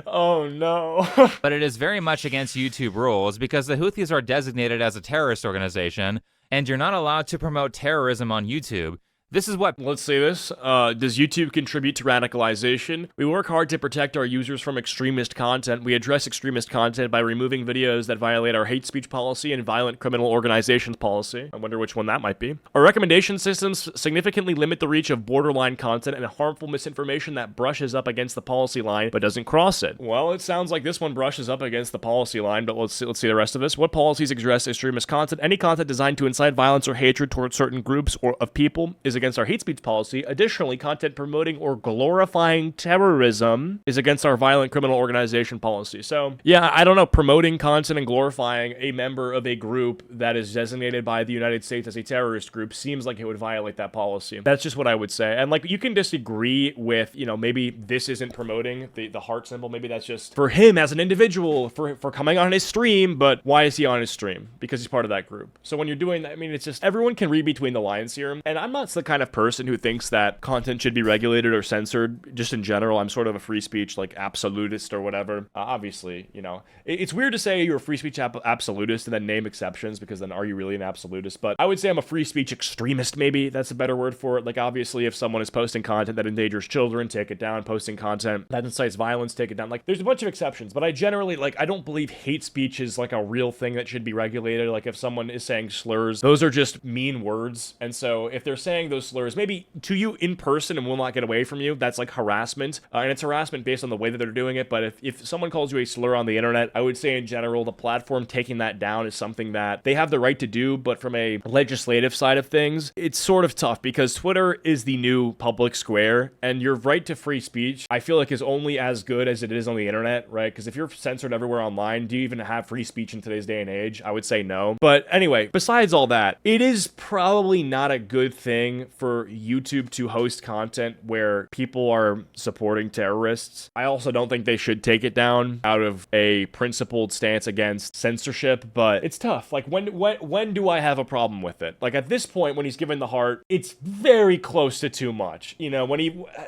Oh no.
But it is very much against YouTube rules because the Houthis are designated as a terrorist organization, and you're not allowed to promote terrorism on YouTube. This is what...
Let's say this. Does YouTube contribute to radicalization? We work hard to protect our users from extremist content. We address extremist content by removing videos that violate our hate speech policy and violent criminal organizations policy. I wonder which one that might be. Our recommendation systems significantly limit the reach of borderline content and harmful misinformation that brushes up against the policy line but doesn't cross it. Well, it sounds like this one brushes up against the policy line, but let's see the rest of this. What policies address extremist content? Any content designed to incite violence or hatred towards certain groups or of people is against our hate speech policy. Additionally, content promoting or glorifying terrorism is against our violent criminal organization policy. So, yeah, I don't know, promoting content and glorifying a member of a group that is designated by the United States as a terrorist group seems like it would violate that policy. That's just what I would say. And like, you can disagree with, maybe this isn't promoting the heart symbol. Maybe that's just for him as an individual, for coming on his stream, but why is he on his stream? Because he's part of that group. So when you're doing that, I mean, it's just, everyone can read between the lines here. And I'm not the kind of person who thinks that content should be regulated or censored. Just in general, I'm sort of a free speech, like, absolutist or whatever. Obviously, it's weird to say you're a free speech absolutist and then name exceptions, because then are you really an absolutist? But I would say I'm a free speech extremist, maybe. That's a better word for it. Like, obviously, if someone is posting content that endangers children, take it down. Posting content that incites violence, take it down. Like, there's a bunch of exceptions, but I generally, I don't believe hate speech is, like, a real thing that should be regulated. Like, if someone is saying slurs, those are just mean words. And so if they're saying those those slurs, maybe to you in person and will not get away from you, that's like harassment. And it's harassment based on the way that they're doing it. But if someone calls you a slur on the internet, I would say in general, the platform taking that down is something that they have the right to do. But from a legislative side of things, it's sort of tough because Twitter is the new public square, and your right to free speech, I feel like, is only as good as it is on the internet, right? Because if you're censored everywhere online, do you even have free speech in today's day and age? I would say no. But anyway, besides all that, it is probably not a good thing for YouTube to host content where people are supporting terrorists. I also don't think they should take it down out of a principled stance against censorship, but it's tough. Like, when do I have a problem with it? Like, at this point, when he's given the heart, it's very close to too much. You know,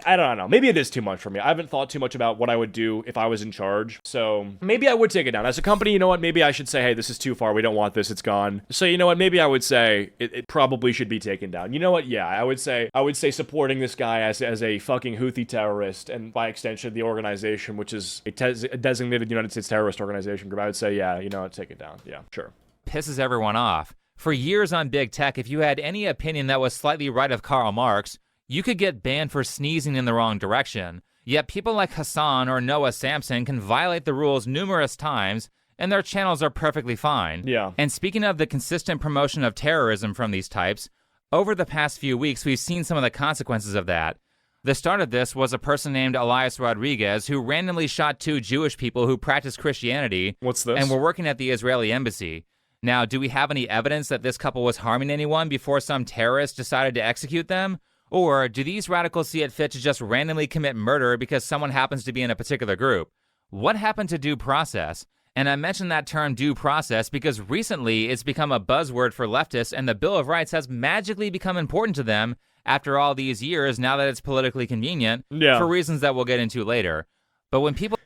I don't know. Maybe it is too much for me. I haven't thought too much about what I would do if I was in charge. So maybe I would take it down. As a company, you know what? Maybe I should say, hey, this is too far. We don't want this. It's gone. So you know what? Maybe I would say it probably should be taken down. You know what? Yeah, I would say supporting this guy as a fucking Houthi terrorist, and by extension, the organization, which is a designated United States terrorist organization group, I would say, yeah, you know what? Take it down. Yeah, sure.
Pisses everyone off. For years on big tech, if you had any opinion that was slightly right of Karl Marx, you could get banned for sneezing in the wrong direction. Yet people like Hassan or Noah Samson can violate the rules numerous times, and their channels are perfectly fine.
Yeah.
And speaking of the consistent promotion of terrorism from these types, over the past few weeks, we've seen some of the consequences of that. The start of this was a person named Elias Rodriguez who randomly shot 2 Jewish people who practiced Christianity.
What's this?
And were working at the Israeli embassy. Now, do we have any evidence that this couple was harming anyone before some terrorist decided to execute them? Or do these radicals see it fit to just randomly commit murder because someone happens to be in a particular group? What happened to due process? And I mention that term due process because recently it's become a buzzword for leftists, and the Bill of Rights has magically become important to them after all these years, now that it's politically convenient, for reasons that we'll get into later. But when people...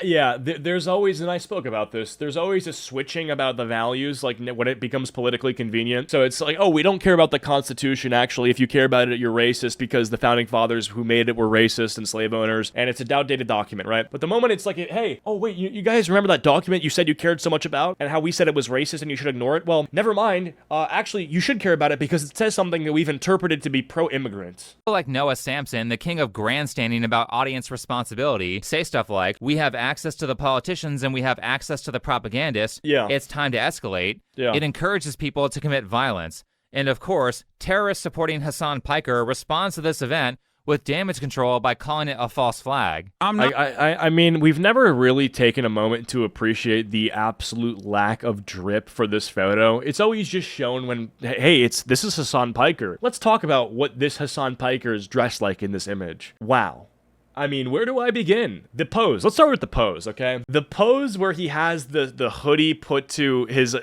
there's always, and I spoke about this, there's always a switching about the values, like when it becomes politically convenient. So it's like, oh, we don't care about the Constitution, actually. If you care about it, you're racist because the founding fathers who made it were racist and slave owners, and it's a outdated document, right? But the moment it's like, hey, oh, wait, you guys remember that document you said you cared so much about, and how we said it was racist and you should ignore it? Well, never mind. Actually, you should care about it because it says something that we've interpreted to be pro-immigrant.
People like Noah Samson, the king of grandstanding about audience responsibility, say stuff like, we have access to the politicians and we have access to the propagandists.
Yeah.
It's time to escalate.
Yeah.
It encourages people to commit violence. And of course, terrorists supporting Hassan Piker responds to this event with damage control by calling it a false flag.
I mean, we've never really taken a moment to appreciate the absolute lack of drip for this photo. It's always just shown when, hey, this is Hassan Piker. Let's talk about what this Hassan Piker is dressed like in this image. Wow. I mean, where do I begin? The pose. Let's start with the pose, okay? The pose where he has the hoodie put to his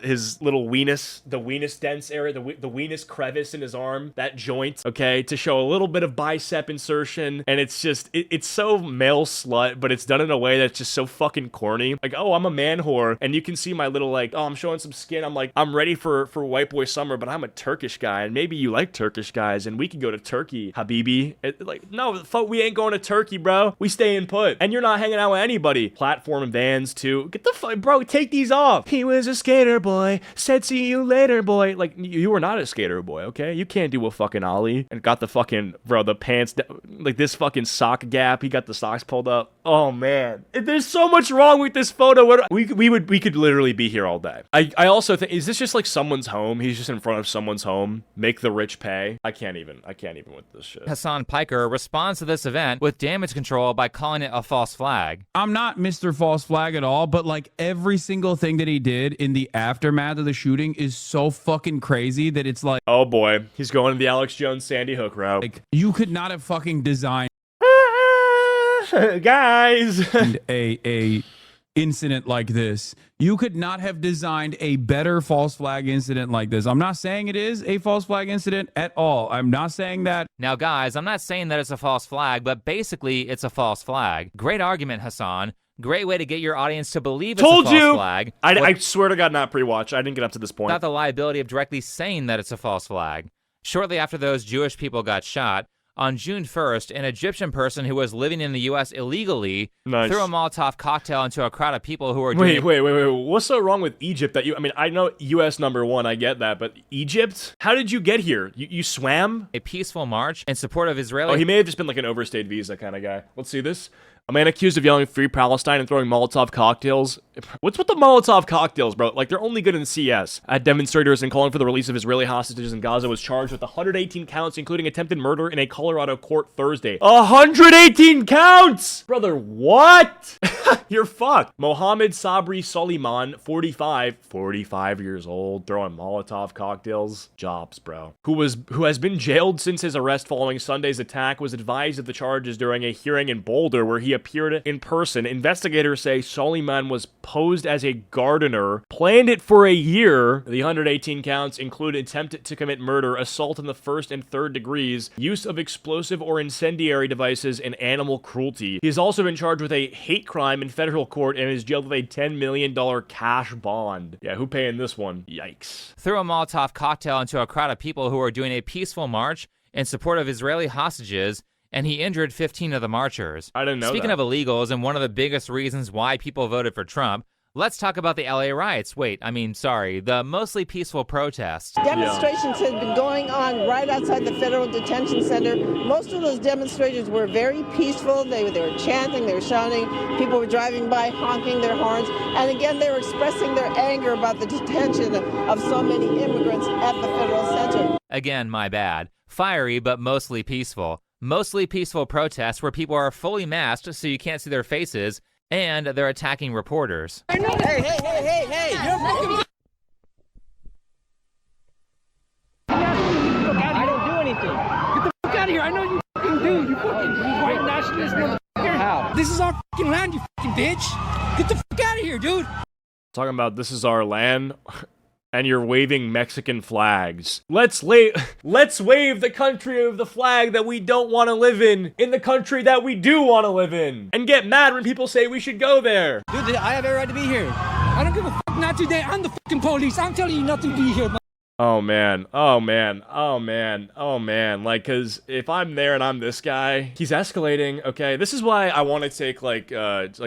little weenus, the weenus dents area, the weenus crevice in his arm, that joint, okay, to show a little bit of bicep insertion, and it's just, it's so male slut, but it's done in a way that's just so fucking corny. Like, oh, I'm a man whore, and you can see my little, like, oh, I'm showing some skin, I'm like, I'm ready for white boy summer, but I'm a Turkish guy, and maybe you like Turkish guys, and we can go to Turkey, Habibi. Like, no, fuck, we ain't going to Turkey, bro. We staying put. And you're not hanging out with anybody. Platform and Vans, too. Get the fuck, bro, take these off. He was a skater boy. Said see you later, boy. Like, you were not a skater boy, okay? You can't do a fucking ollie. And got the fucking, bro, the pants, like this fucking sock gap. He got the socks pulled up. Oh, man. There's so much wrong with this photo. We could literally be here all day. I also think, is this just like someone's home? He's just in front of someone's home. Make the rich pay. I can't even with this shit.
Hassan Piker responds to this event with damage control by calling it a false flag.
I'm not Mr. False Flag at all, but like every single thing that he did in the aftermath of the shooting is so fucking crazy that it's like,
oh boy, he's going to the Alex Jones Sandy Hook route.
Like, you could not have fucking designed
guys
a incident like this. You could not have designed a better false flag incident like this. I'm not saying it is a false flag incident at all. I'm not saying that.
Now, guys, I'm not saying that it's a false flag, but basically it's a false flag. Great argument, Hassan. Great way to get your audience to believe it's a false flag.
I swear to God, not pre-watch. I didn't get up to this point.
Without the liability of directly saying that it's a false flag. Shortly after those Jewish people got shot, On June 1st, an Egyptian person who was living in the U.S. illegally
Nice.
threw a Molotov cocktail into a crowd of people who were doing...
Wait. What's so wrong with Egypt that you... I mean, I know U.S. #1, I get that, but Egypt? How did you get here? You swam?
A peaceful march in support of Israeli...
Oh, he may have just been like an overstayed visa kind of guy. Let's see this. A man accused of yelling "Free Palestine" and throwing Molotov cocktails. What's with the Molotov cocktails, bro? Like, they're only good in CS. Demonstrators and calling for the release of Israeli hostages in Gaza was charged with 118 counts, including attempted murder in a Colorado court Thursday. 118 counts! Brother, what? You're fucked. Mohammed Sabri Soliman, 45 years old, throwing Molotov cocktails. Jobs, bro. Who has been jailed since his arrest following Sunday's attack, was advised of the charges during a hearing in Boulder where he appeared in person. Investigators say Soliman was posed as a gardener, planned it for a year. The 118 counts include attempt to commit murder, assault in the 1st and 3rd degrees, use of explosive or incendiary devices, and animal cruelty. He has also been charged with a hate crime in federal court and is jailed with a $10 million cash bond. Yeah, who paying this one? Yikes.
Threw a Molotov cocktail into a crowd of people who were doing a peaceful march in support of Israeli hostages, and he injured 15 of the marchers.
I didn't know
Speaking
that.
of illegals, and one of the biggest reasons why people voted for Trump, let's talk about the LA riots. The mostly peaceful protests.
Demonstrations have been going on right outside the federal detention center. Most of those demonstrators were very peaceful. They were chanting, they were shouting. People were driving by honking their horns. And again, they were expressing their anger about the detention of so many immigrants at the federal center.
Again, my bad. Fiery, but mostly peaceful. Mostly peaceful protests where people are fully masked so you can't see their faces, and they're attacking reporters.
Hey! I don't do anything. Get the fuck out of here. I know you fucking do. You fucking white nationalist motherfucker. How? This is our fucking land, you fucking bitch. Get the fuck out of here, dude.
Talking about this is our land. And you're waving Mexican flags. Let's wave the country of the flag that we don't want to live in the country that we do want to live in, and get mad when people say we should go there.
Dude, I have every right to be here. I don't give a fuck not today. I'm the fucking police. I'm telling you not to be here.
Oh man. Like, cause if I'm there and I'm this guy, he's escalating. Okay, this is why I want to take like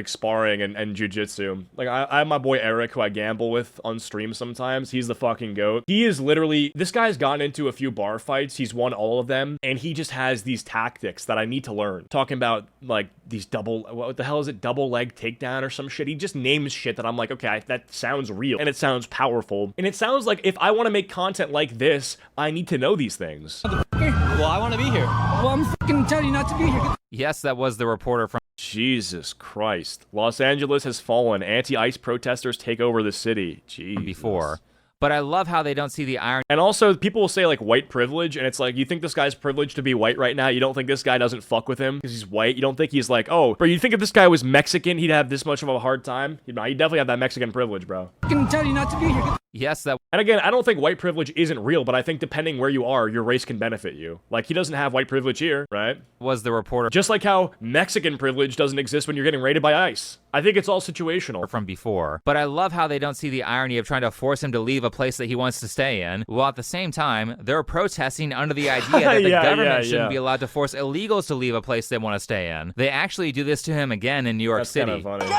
sparring and jujitsu. Like I have my boy Eric, who I gamble with on stream sometimes. He's the fucking goat. He is literally, this guy's gotten into a few bar fights. He's won all of them, and he just has these tactics that I need to learn. Talking about like these what the hell is it? Double leg takedown or some shit. He just names shit that I'm like, okay, that sounds real and it sounds powerful, and it sounds like if I want to make content like this, I need to know these things.
Well, I want to be here. Well, I'm fucking telling you not to be here.
Yes, that was the reporter from...
Jesus Christ. Los Angeles has fallen. Anti-ICE protesters take over the city. Jesus.
Before. But I love how they don't see the irony.
And also, people will say, like, white privilege, and it's like, you think this guy's privileged to be white right now? You don't think this guy doesn't fuck with him because he's white? You don't think he's like, oh, bro, you think if this guy was Mexican, he'd have this much of a hard time? He'd definitely have that Mexican privilege, bro.
I can tell you not to be here.
Yes, that...
And again, I don't think white privilege isn't real, but I think depending where you are, your race can benefit you. Like, he doesn't have white privilege here, right?
Was the reporter...
Just like how Mexican privilege doesn't exist when you're getting raided by ICE. I think it's all situational.
From before. But I love how they don't see the irony of trying to force him to leave a place that he wants to stay in, while at the same time, they're protesting under the idea that the government shouldn't be allowed to force illegals to leave a place they want to stay in. They actually do this to him again in New York City.
Kind of funny.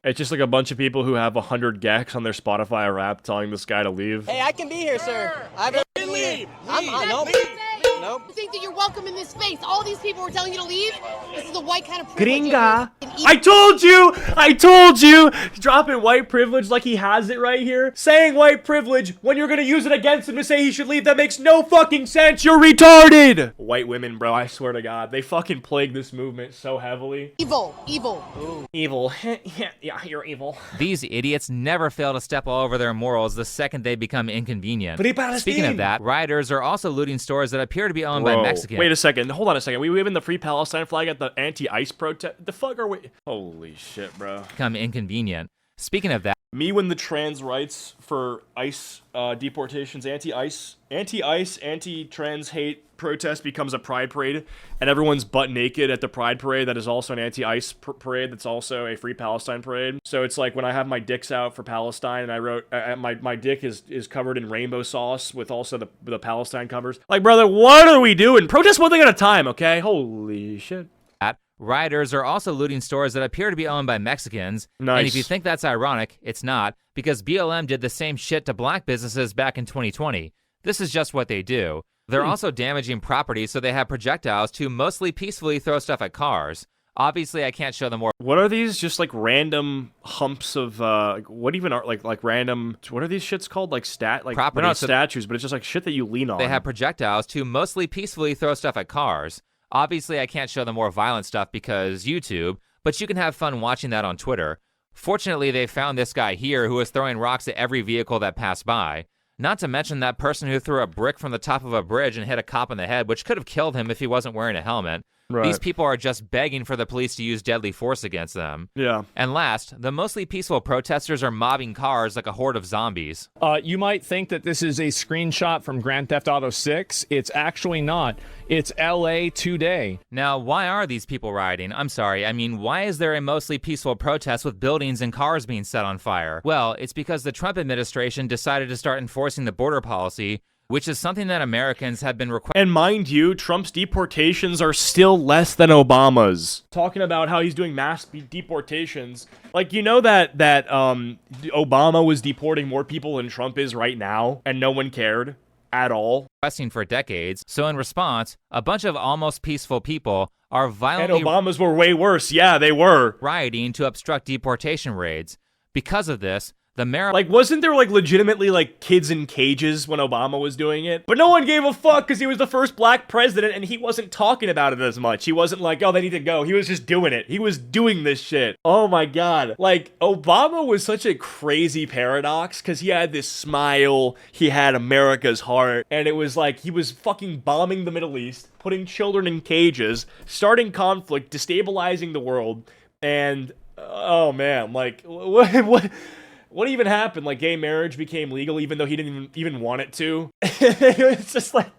It's just like a bunch of people who have 100 gecs on their Spotify rap telling this guy to leave.
Hey, I can be here, sir. I can leave. Nope.
You think that you're welcome in this space? All these people were telling you to leave? This is the white kind of privilege.
Gringa. I told you! Dropping white privilege like he has it right here. Saying white privilege when you're gonna use it against him to say he should leave. That makes no fucking sense. You're retarded! White women, bro, I swear to God. They fucking plague this movement so heavily.
Evil.
Ooh. Evil. Yeah, you're evil.
These idiots never fail to step all over their morals the second they become inconvenient. Speaking of that, rioters are also looting stores that appear to be owned by Mexicans.
Wait a second. Hold on a second. We waving the Free Palestine flag at the anti-ICE protest? The fuck are we? Holy shit, bro.
Become inconvenient. Speaking of that,
Me when the trans rights for ICE deportations, anti-ICE, anti-trans hate protest becomes a pride parade, and everyone's butt naked at the pride parade that is also an anti-ICE parade that's also a Free Palestine parade. So it's like when I have my dicks out for Palestine, and I wrote, my dick is covered in rainbow sauce with also the Palestine covers. Like, brother, what are we doing? Protest one thing at a time, okay? Holy shit.
Rioters are also looting stores that appear to be owned by Mexicans.
Nice.
And if you think that's ironic, it's not, because BLM did the same shit to black businesses back in 2020. This is just what they do. They're also damaging property, so they have projectiles to mostly peacefully throw stuff at cars. Obviously, I can't show them more.
What are these? Just like random humps of what even are like random? What are these shits called? Like
Property.
They're not statues, but it's just like shit that you lean on.
They have projectiles to mostly peacefully throw stuff at cars. Obviously, I can't show the more violent stuff because YouTube, but you can have fun watching that on Twitter. Fortunately, they found this guy here who was throwing rocks at every vehicle that passed by. Not to mention that person who threw a brick from the top of a bridge and hit a cop in the head, which could have killed him if he wasn't wearing a helmet.
Right.
These people are just begging for the police to use deadly force against them.
Yeah.
And last, the mostly peaceful protesters are mobbing cars like a horde of zombies.
You might think that this is a screenshot from Grand Theft Auto 6. It's actually not. It's LA today.
Now, why are these people rioting? I'm sorry, I mean, why is there a mostly peaceful protest with buildings and cars being set on fire? Well, it's because the Trump administration decided to start enforcing the border policy, which is something that Americans have been requesting.
And mind you, Trump's deportations are still less than Obama's. Talking about how he's doing mass deportations. Like, you know that Obama was deporting more people than Trump is right now, and no one cared at all.
Requesting for decades. So in response, a bunch of almost peaceful people are violently...
And Obama's were way worse. Yeah, they were.
...rioting to obstruct deportation raids. Because of this, the mayor...
Like, wasn't there, like, legitimately, like, kids in cages when Obama was doing it? But no one gave a fuck because he was the first black president and he wasn't talking about it as much. He wasn't like, oh, they need to go. He was just doing it. He was doing this shit. Oh, my God. Like, Obama was such a crazy paradox because he had this smile. He had America's heart. And it was like he was fucking bombing the Middle East, putting children in cages, starting conflict, destabilizing the world. And, oh, man, like, what even happened? Like, gay marriage became legal even though he didn't even want it to? It's just like...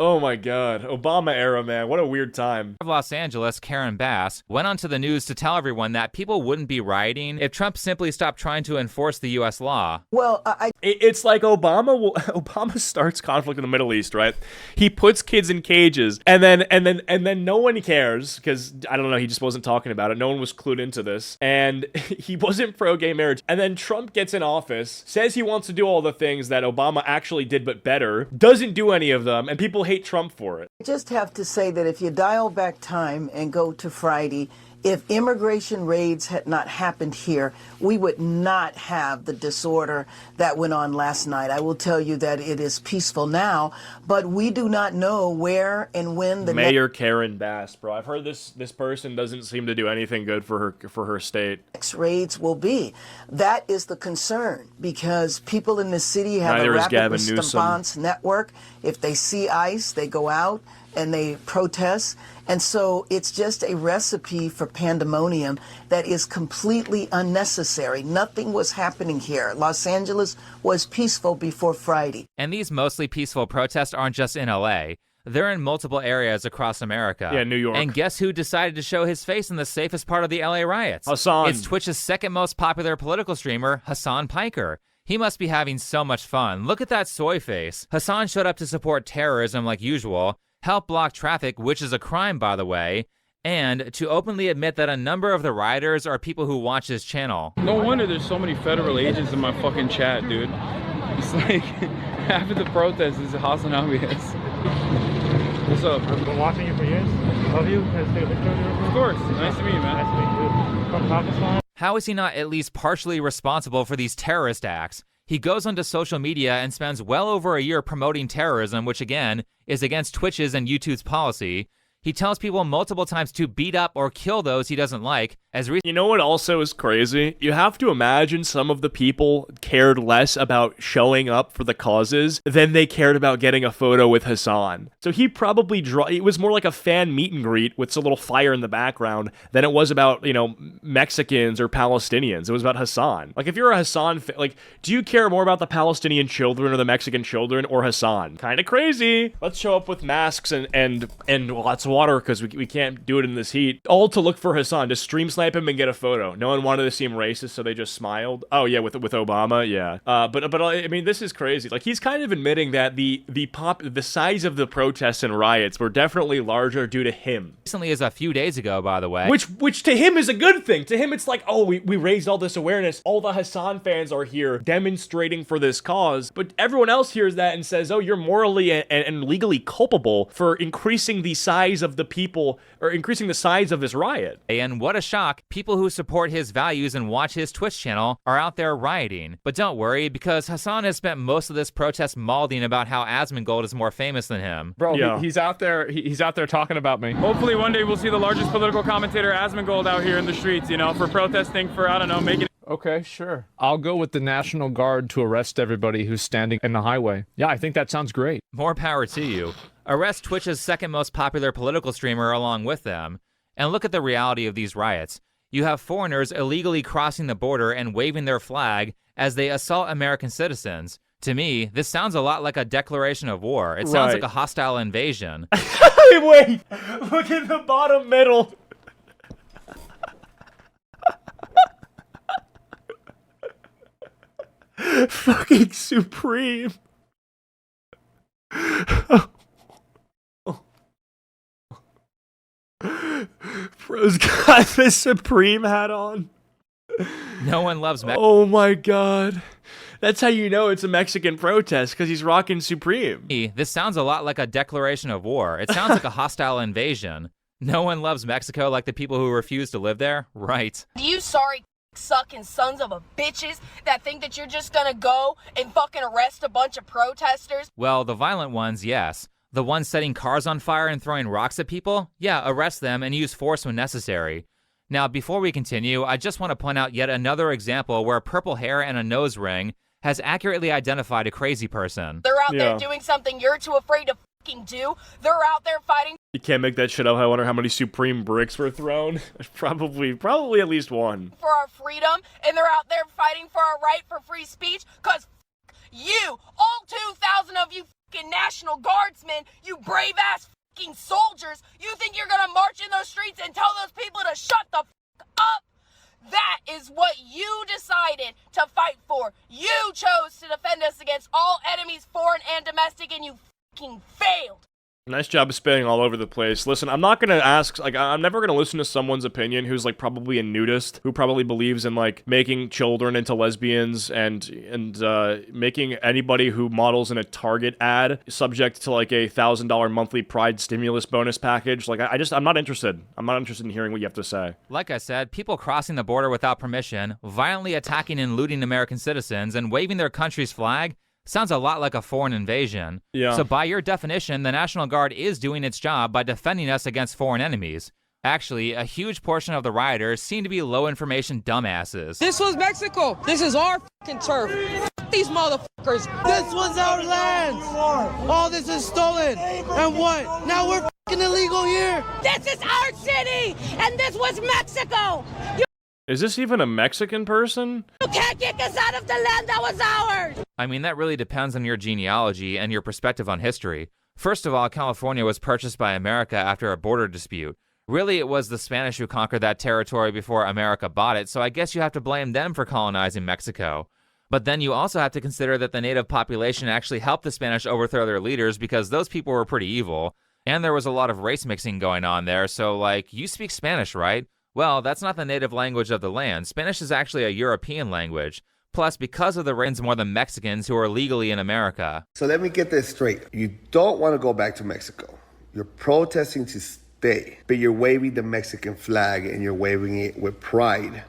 Oh my God. Obama era, man. What a weird time.
Of Los Angeles, Karen Bass, went onto the news to tell everyone that people wouldn't be rioting if Trump simply stopped trying to enforce the U.S. law.
Well,
it's like Obama starts conflict in the Middle East, right? He puts kids in cages, and then no one cares because I don't know, he just wasn't talking about it. No one was clued into this, and he wasn't pro-gay marriage. And then Trump gets in office, says he wants to do all the things that Obama actually did but better, doesn't do any of them, and people hate Trump for it.
I just have to say that if you dial back time and go to Friday, if immigration raids had not happened here, we would not have the disorder that went on last night. I will tell you that it is peaceful now, but we do not know where and when the
Mayor Karen Bass, bro. I've heard this person doesn't seem to do anything good for her state.
next raids will be. That is the concern because people in the city have a rapid response network. If they see ICE, they go out and they protest. And so it's just a recipe for pandemonium that is completely unnecessary. Nothing was happening here. Los Angeles was peaceful before Friday.
And these mostly peaceful protests aren't just in LA. They're in multiple areas across America.
Yeah, New York.
And guess who decided to show his face in the safest part of the LA riots?
Hassan.
It's Twitch's second most popular political streamer, Hassan Piker. He must be having so much fun. Look at that soy face. Hassan showed up to support terrorism like usual, help block traffic, which is a crime, by the way, and to openly admit that a number of the rioters are people who watch his channel.
No wonder there's so many federal agents in my fucking chat, dude. It's like half of the protest is Hassan obvious. What's up?
I've been watching you for years. Love you. Can I take a picture of you?
Of course. Nice to meet you, man.
Nice to meet you. From Pakistan.
How is he not at least partially responsible for these terrorist acts? He goes onto social media and spends well over a year promoting terrorism, which again is against Twitch's and YouTube's policy. He tells people multiple times to beat up or kill those he doesn't like,
You know what also is crazy? You have to imagine some of the people cared less about showing up for the causes than they cared about getting a photo with Hassan. So he probably it was more like a fan meet and greet with a little fire in the background than it was about, Mexicans or Palestinians. It was about Hassan. Like, if you're a Hassan do you care more about the Palestinian children or the Mexican children or Hassan? Kind of crazy. Let's show up with masks and lots of water because we can't do it in this heat. All to look for Hassan, to stream snipe him and get a photo. No one wanted to seem racist, so they just smiled. Oh yeah, with Obama, yeah. But I mean, this is crazy. Like, he's kind of admitting that the size of the protests and riots were definitely larger due to him.
Recently, as a few days ago, by the way.
Which to him is a good thing. To him, it's like, oh, we raised all this awareness. All the Hassan fans are here demonstrating for this cause. But everyone else hears that and says, oh, you're morally and legally culpable for increasing the size of the people, or increasing the size of this riot.
And what a shock. People who support his values and watch his Twitch channel are out there rioting. But don't worry, because Hassan has spent most of this protest malding about how Asmongold is more famous than him.
Bro, yeah. He's out there talking about me.
Hopefully one day we'll see the largest political commentator, Asmongold, out here in the streets, for protesting, for, I don't know, making...
Okay, sure. I'll go with the National Guard to arrest everybody who's standing in the highway. Yeah, I think that sounds great.
More power to you. Arrest Twitch's second most popular political streamer along with them. And look at the reality of these riots. You have foreigners illegally crossing the border and waving their flag as they assault American citizens. To me, this sounds a lot like a declaration of war. It sounds like a hostile invasion.
Wait, look at the bottom middle. Fucking Supreme. Bro's got the Supreme hat on.
No one loves Mexico.
Oh my god. That's how you know it's a Mexican protest, because he's rocking Supreme.
This sounds a lot like a declaration of war. It sounds like a hostile invasion. No one loves Mexico like the people who refuse to live there? Right.
You sorry sucking sons of a bitches that think that you're just gonna go and fucking arrest a bunch of protesters?
Well, the violent ones, yes. The ones setting cars on fire and throwing rocks at people? Yeah, arrest them and use force when necessary. Now, before we continue, I just want to point out yet another example where purple hair and a nose ring has accurately identified a crazy person.
They're out there doing something you're too afraid to fucking do. They're out there fighting.
You can't make that shit up. I wonder how many Supreme bricks were thrown. Probably at least one.
For our freedom, and they're out there fighting for our right for free speech, because you, all 2,000 of you fucking National Guardsmen, you brave ass fucking soldiers, you think you're gonna march in those streets and tell those people to shut the fuck up? That is what you decided to fight for. You chose to defend us against all enemies, foreign and domestic, and you fucking failed.
Nice job of spitting all over the place. Listen, I'm not gonna ask, I'm never gonna listen to someone's opinion who's, probably a nudist, who probably believes in, making children into lesbians and making anybody who models in a Target ad subject to, a $1,000 monthly Pride stimulus bonus package. I'm not interested. I'm not interested in hearing what you have to say.
Like I said, people crossing the border without permission, violently attacking and looting American citizens, and waving their country's flag sounds a lot like a foreign invasion.
Yeah.
So by your definition, the National Guard is doing its job by defending us against foreign enemies. Actually, a huge portion of the rioters seem to be low-information dumbasses.
This was Mexico. This is our fucking turf. These motherfuckers. This was our land. All this is stolen. And what? Now we're fucking illegal here.
This is our city, and this was Mexico.
Is this even a Mexican person?
You can't kick us out of the land that was ours!
I mean, that really depends on your genealogy and your perspective on history. First of all, California was purchased by America after a border dispute. Really, it was the Spanish who conquered that territory before America bought it, so I guess you have to blame them for colonizing Mexico. But then you also have to consider that the native population actually helped the Spanish overthrow their leaders because those people were pretty evil. And there was a lot of race mixing going on there, so you speak Spanish, right? Well, that's not the native language of the land. Spanish is actually a European language. Plus, because of the rains, more than Mexicans who are legally in America.
So let me get this straight. You don't want to go back to Mexico. You're protesting to stay, but you're waving the Mexican flag and you're waving it with pride.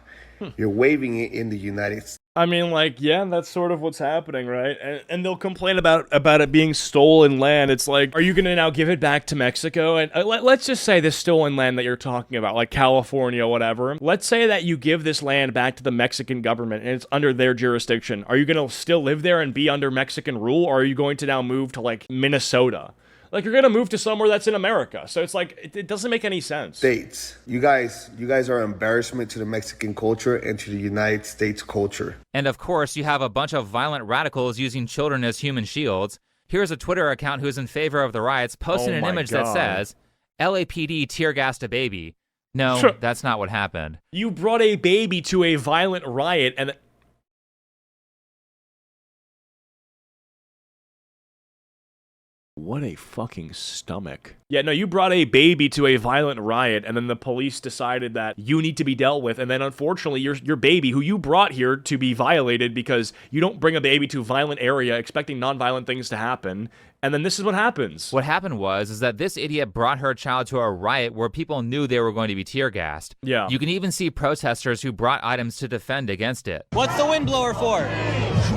You're waving it in the United States.
I mean, like, yeah, that's sort of what's happening, right? And they'll complain about it being stolen land. It's like, are you going to now give it back to Mexico? And let's just say this stolen land that you're talking about, like California, whatever. Let's say that you give this land back to the Mexican government and it's under their jurisdiction. Are you going to still live there and be under Mexican rule? Or are you going to now move to, like, Minnesota? Like, you're going to move to somewhere that's in America. So it's like, it doesn't make any sense.
States. You guys are an embarrassment to the Mexican culture and to the United States culture.
And of course, you have a bunch of violent radicals using children as human shields. Here's a Twitter account who's in favor of the riots posting an image that says, LAPD tear gassed a baby. No, that's not what happened.
You brought a baby to a violent riot and... What a fucking stomach. Yeah, no, you brought a baby to a violent riot, and then the police decided that you need to be dealt with, and then unfortunately, your baby, who you brought here to be violated because you don't bring a baby to a violent area expecting non-violent things to happen, and then this is what happens.
What happened is that this idiot brought her child to a riot where people knew they were going to be tear gassed.
Yeah.
You can even see protesters who brought items to defend against it.
What's the windblower for?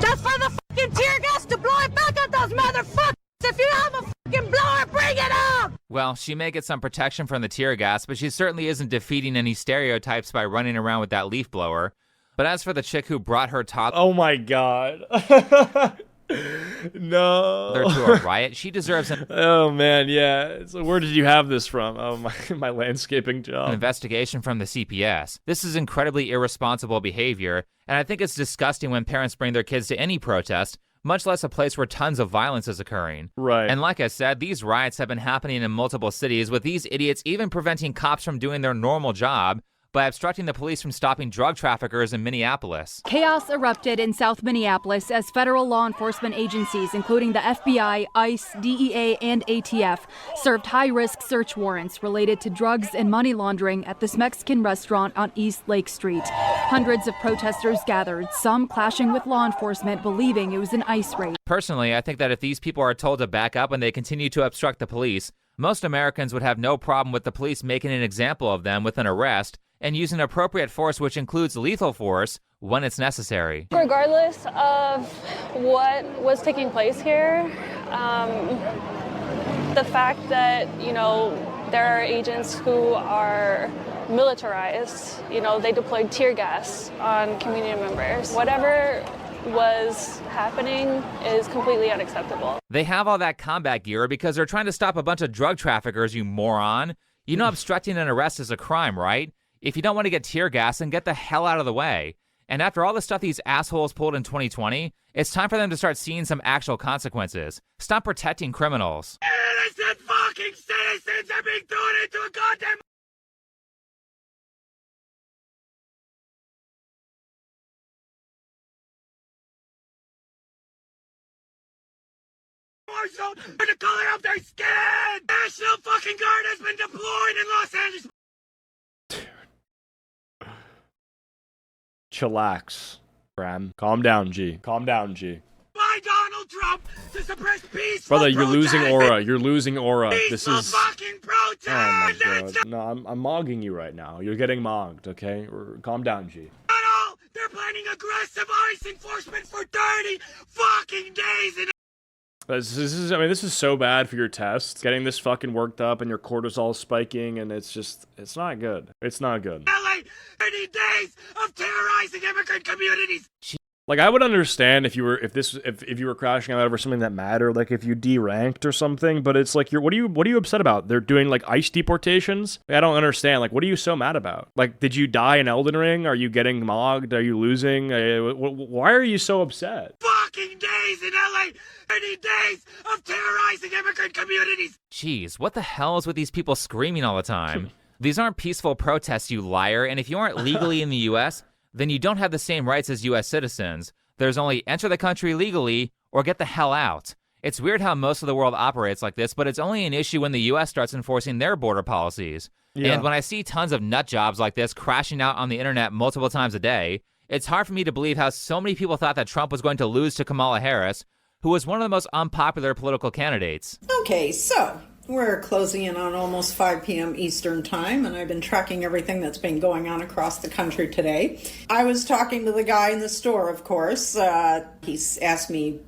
Just for the fucking tear gas to blow it back at those motherfuckers! If you have a fucking blower, bring it up!
Well, she may get some protection from the tear gas, but she certainly isn't defeating any stereotypes by running around with that leaf blower. But as for the chick who brought her toddler...
Oh my god. No.
To a riot, she deserves an...
Oh man, yeah. So where did you have this from? Oh, my landscaping job.
An investigation from the CPS. This is incredibly irresponsible behavior, and I think it's disgusting when parents bring their kids to any protest, much less a place where tons of violence is occurring.
Right.
And like I said, these riots have been happening in multiple cities, with these idiots even preventing cops from doing their normal job by obstructing the police from stopping drug traffickers in Minneapolis.
Chaos erupted in South Minneapolis as federal law enforcement agencies, including the FBI, ICE, DEA, and ATF, served high-risk search warrants related to drugs and money laundering at this Mexican restaurant on East Lake Street. Hundreds of protesters gathered, some clashing with law enforcement, believing it was an ICE raid.
Personally, I think that if these people are told to back up and they continue to obstruct the police, most Americans would have no problem with the police making an example of them with an arrest and using appropriate force, which includes lethal force, when it's necessary.
Regardless of what was taking place here, the fact that, there are agents who are militarized, they deployed tear gas on community members. Whatever was happening is completely unacceptable.
They have all that combat gear because they're trying to stop a bunch of drug traffickers, you moron. You know obstructing an arrest is a crime, right? If you don't want to get tear gas, then get the hell out of the way. And after all the stuff these assholes pulled in 2020, it's time for them to start seeing some actual consequences. Stop protecting criminals.
Innocent fucking citizens are being thrown into a goddamn... Marshal for the color of their skin! National fucking Guard has been deployed in Los Angeles!
Chillax, Bram. Calm down, G. Calm down, G.
By Donald Trump to suppress peaceful
Brother, you're
protest.
losing aura. You're losing aura.
Peaceful
This is...
fucking protest!
Oh my god. No, I'm mogging you right now. You're getting mogged, okay? Calm down, G.
Not all! They're planning aggressive ICE enforcement for 30 fucking days and...
This is so bad for your test. Getting this fucking worked up and your cortisol spiking, and it's not good. It's not good.
LA, 30 days of terrorizing immigrant communities.
Like, I would understand if you were crashing out over something that mattered, like if you deranked or something, but it's like, what are you upset about? They're doing like ICE deportations? Like, I don't understand. Like, what are you so mad about? Like, did you die in Elden Ring? Are you getting mogged? Are you losing? Why are you so upset?
Fucking days in LA, 30 days of terrorizing immigrant communities.
Jeez, what the hell is with these people screaming all the time? These aren't peaceful protests, you liar, and if you aren't legally in the U.S., then you don't have the same rights as U.S. citizens. There's only enter the country legally or get the hell out. It's weird how most of the world operates like this, but it's only an issue when the U.S. starts enforcing their border policies. Yeah. And when I see tons of nut jobs like this crashing out on the internet multiple times a day, it's hard for me to believe how so many people thought that Trump was going to lose to Kamala Harris, who was one of the most unpopular political candidates.
Okay, so We're closing in on almost 5 p.m. Eastern time, and I've been tracking everything that's been going on across the country today. I was talking to the guy in the store, of course. He asked me,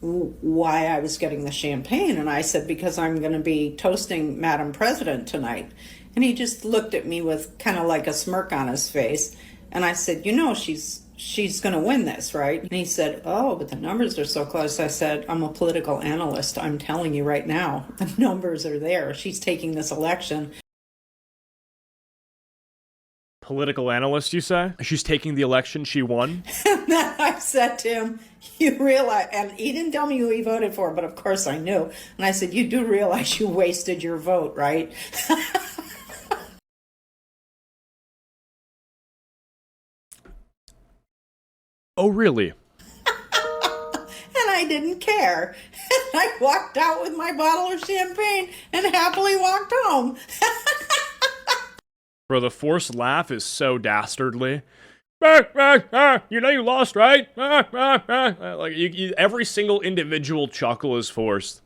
why I was getting the champagne, and I said, because I'm going to be toasting Madam President tonight. And he just looked at me with kind of like a smirk on his face, and I said, she's going to win this, right? And he said, oh, but the numbers are so close. I said, I'm a political analyst. I'm telling you right now, the numbers are there. She's taking this election.
Political analyst, you say? She's taking the election, she won?
And then I said to him, you realize, and he didn't tell me who he voted for, but of course I knew. And I said, you do realize you wasted your vote, right?
Oh, really?
And I didn't care. And I walked out with my bottle of champagne and happily walked home.
Bro, the forced laugh is so dastardly. You lost, right? Every single individual chuckle is forced.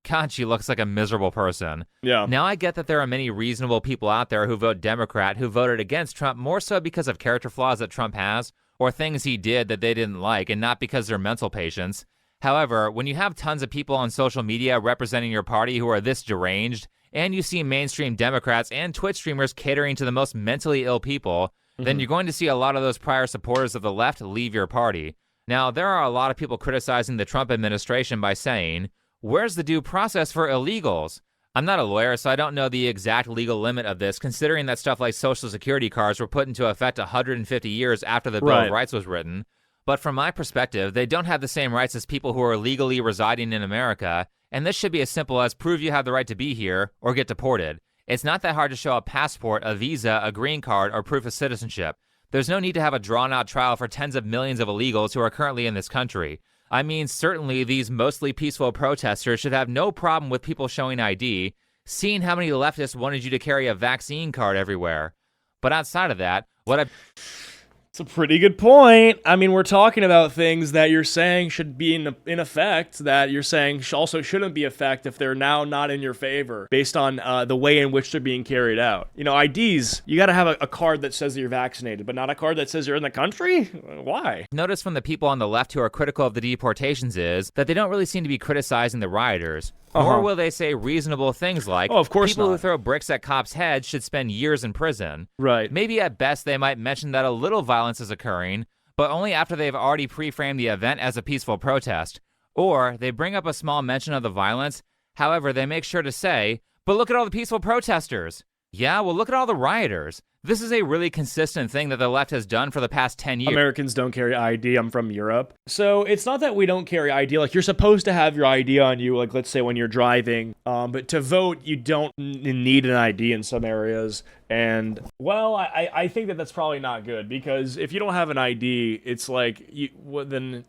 God, she looks like a miserable person.
Yeah.
Now I get that there are many reasonable people out there who vote Democrat who voted against Trump more so because of character flaws that Trump has or things he did that they didn't like and not because they're mental patients. However, when you have tons of people on social media representing your party who are this deranged, and you see mainstream Democrats and Twitch streamers catering to the most mentally ill people, then you're going to see a lot of those prior supporters of the left leave your party. Now, there are a lot of people criticizing the Trump administration by saying, where's the due process for illegals? I'm not a lawyer, so I don't know the exact legal limit of this, considering that stuff like Social Security cards were put into effect 150 years after the Bill of Rights was written. But from my perspective, they don't have the same rights as people who are legally residing in America, and this should be as simple as prove you have the right to be here or get deported. It's not that hard to show a passport, a visa, a green card, or proof of citizenship. There's no need to have a drawn-out trial for tens of millions of illegals who are currently in this country. I mean, certainly these mostly peaceful protesters should have no problem with people showing ID, seeing how many leftists wanted you to carry a vaccine card everywhere. But outside of that,
It's a pretty good point. I mean, we're talking about things that you're saying should be in effect that you're saying also shouldn't be effect if they're now not in your favor based on the way in which they're being carried out. IDs, you got to have a card that says that you're vaccinated, but not a card that says you're in the country? Why?
Notice from the people on the left who are critical of the deportations is that they don't really seem to be criticizing the rioters. Nor will they say reasonable things like,
of course
people
not.
who throw bricks at cops' heads should spend years in prison.
Right.
Maybe at best they might mention that a little violence is occurring, but only after they've already pre-framed the event as a peaceful protest. Or they bring up a small mention of the violence, however, they make sure to say, but look at all the peaceful protesters. Yeah, well, look at all the rioters. This is a really consistent thing that the left has done for the past 10 years.
Americans don't carry ID. I'm from Europe. So it's not that we don't carry ID. Like, you're supposed to have your ID on you, like, let's say when you're driving. But to vote, you don't need an ID in some areas. And, well, I think that that's probably not good, because if you don't have an ID, it's like, then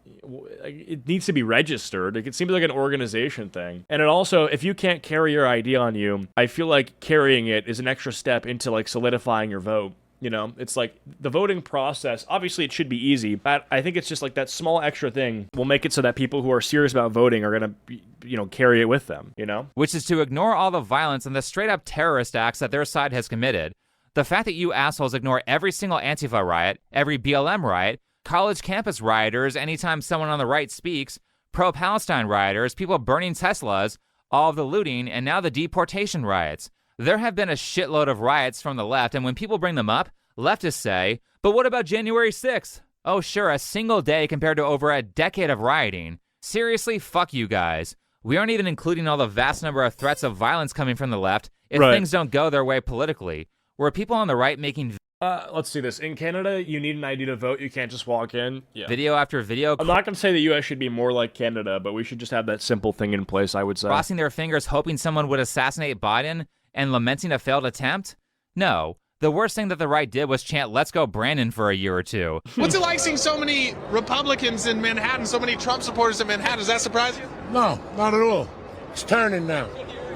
it needs to be registered. It seems like an organization thing. And it also, if you can't carry your ID on you, I feel like carrying it is an extra step into, like, solidifying your vote. It's like the voting process, obviously it should be easy, but I think it's just like that small extra thing will make it so that people who are serious about voting are going to, carry it with them,
Which is to ignore all the violence and the straight up terrorist acts that their side has committed. The fact that you assholes ignore every single Antifa riot, every BLM riot, college campus rioters anytime someone on the right speaks, pro-Palestine rioters, people burning Teslas, all of the looting, and now the deportation riots. There have been a shitload of riots from the left, and when people bring them up, leftists say, but what about January 6th? Oh, sure, a single day compared to over a decade of rioting. Seriously, fuck you guys. We aren't even including all the vast number of threats of violence coming from the left if things don't go their way politically. Were people on the right making...
let's see this. In Canada, you need an ID to vote. You can't just walk in. Yeah.
Video after video.
I'm not going to say the U.S. should be more like Canada, but we should just have that simple thing in place, I would say.
Crossing their fingers hoping someone would assassinate Biden and lamenting a failed attempt? No. The worst thing that the right did was chant, "Let's go Brandon" for a year or two.
What's it like seeing so many Republicans in Manhattan, so many Trump supporters in Manhattan? Does that surprise you?
No, not at all. It's turning now.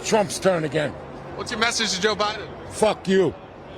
Trump's turn again.
What's your message to Joe Biden?
Fuck you.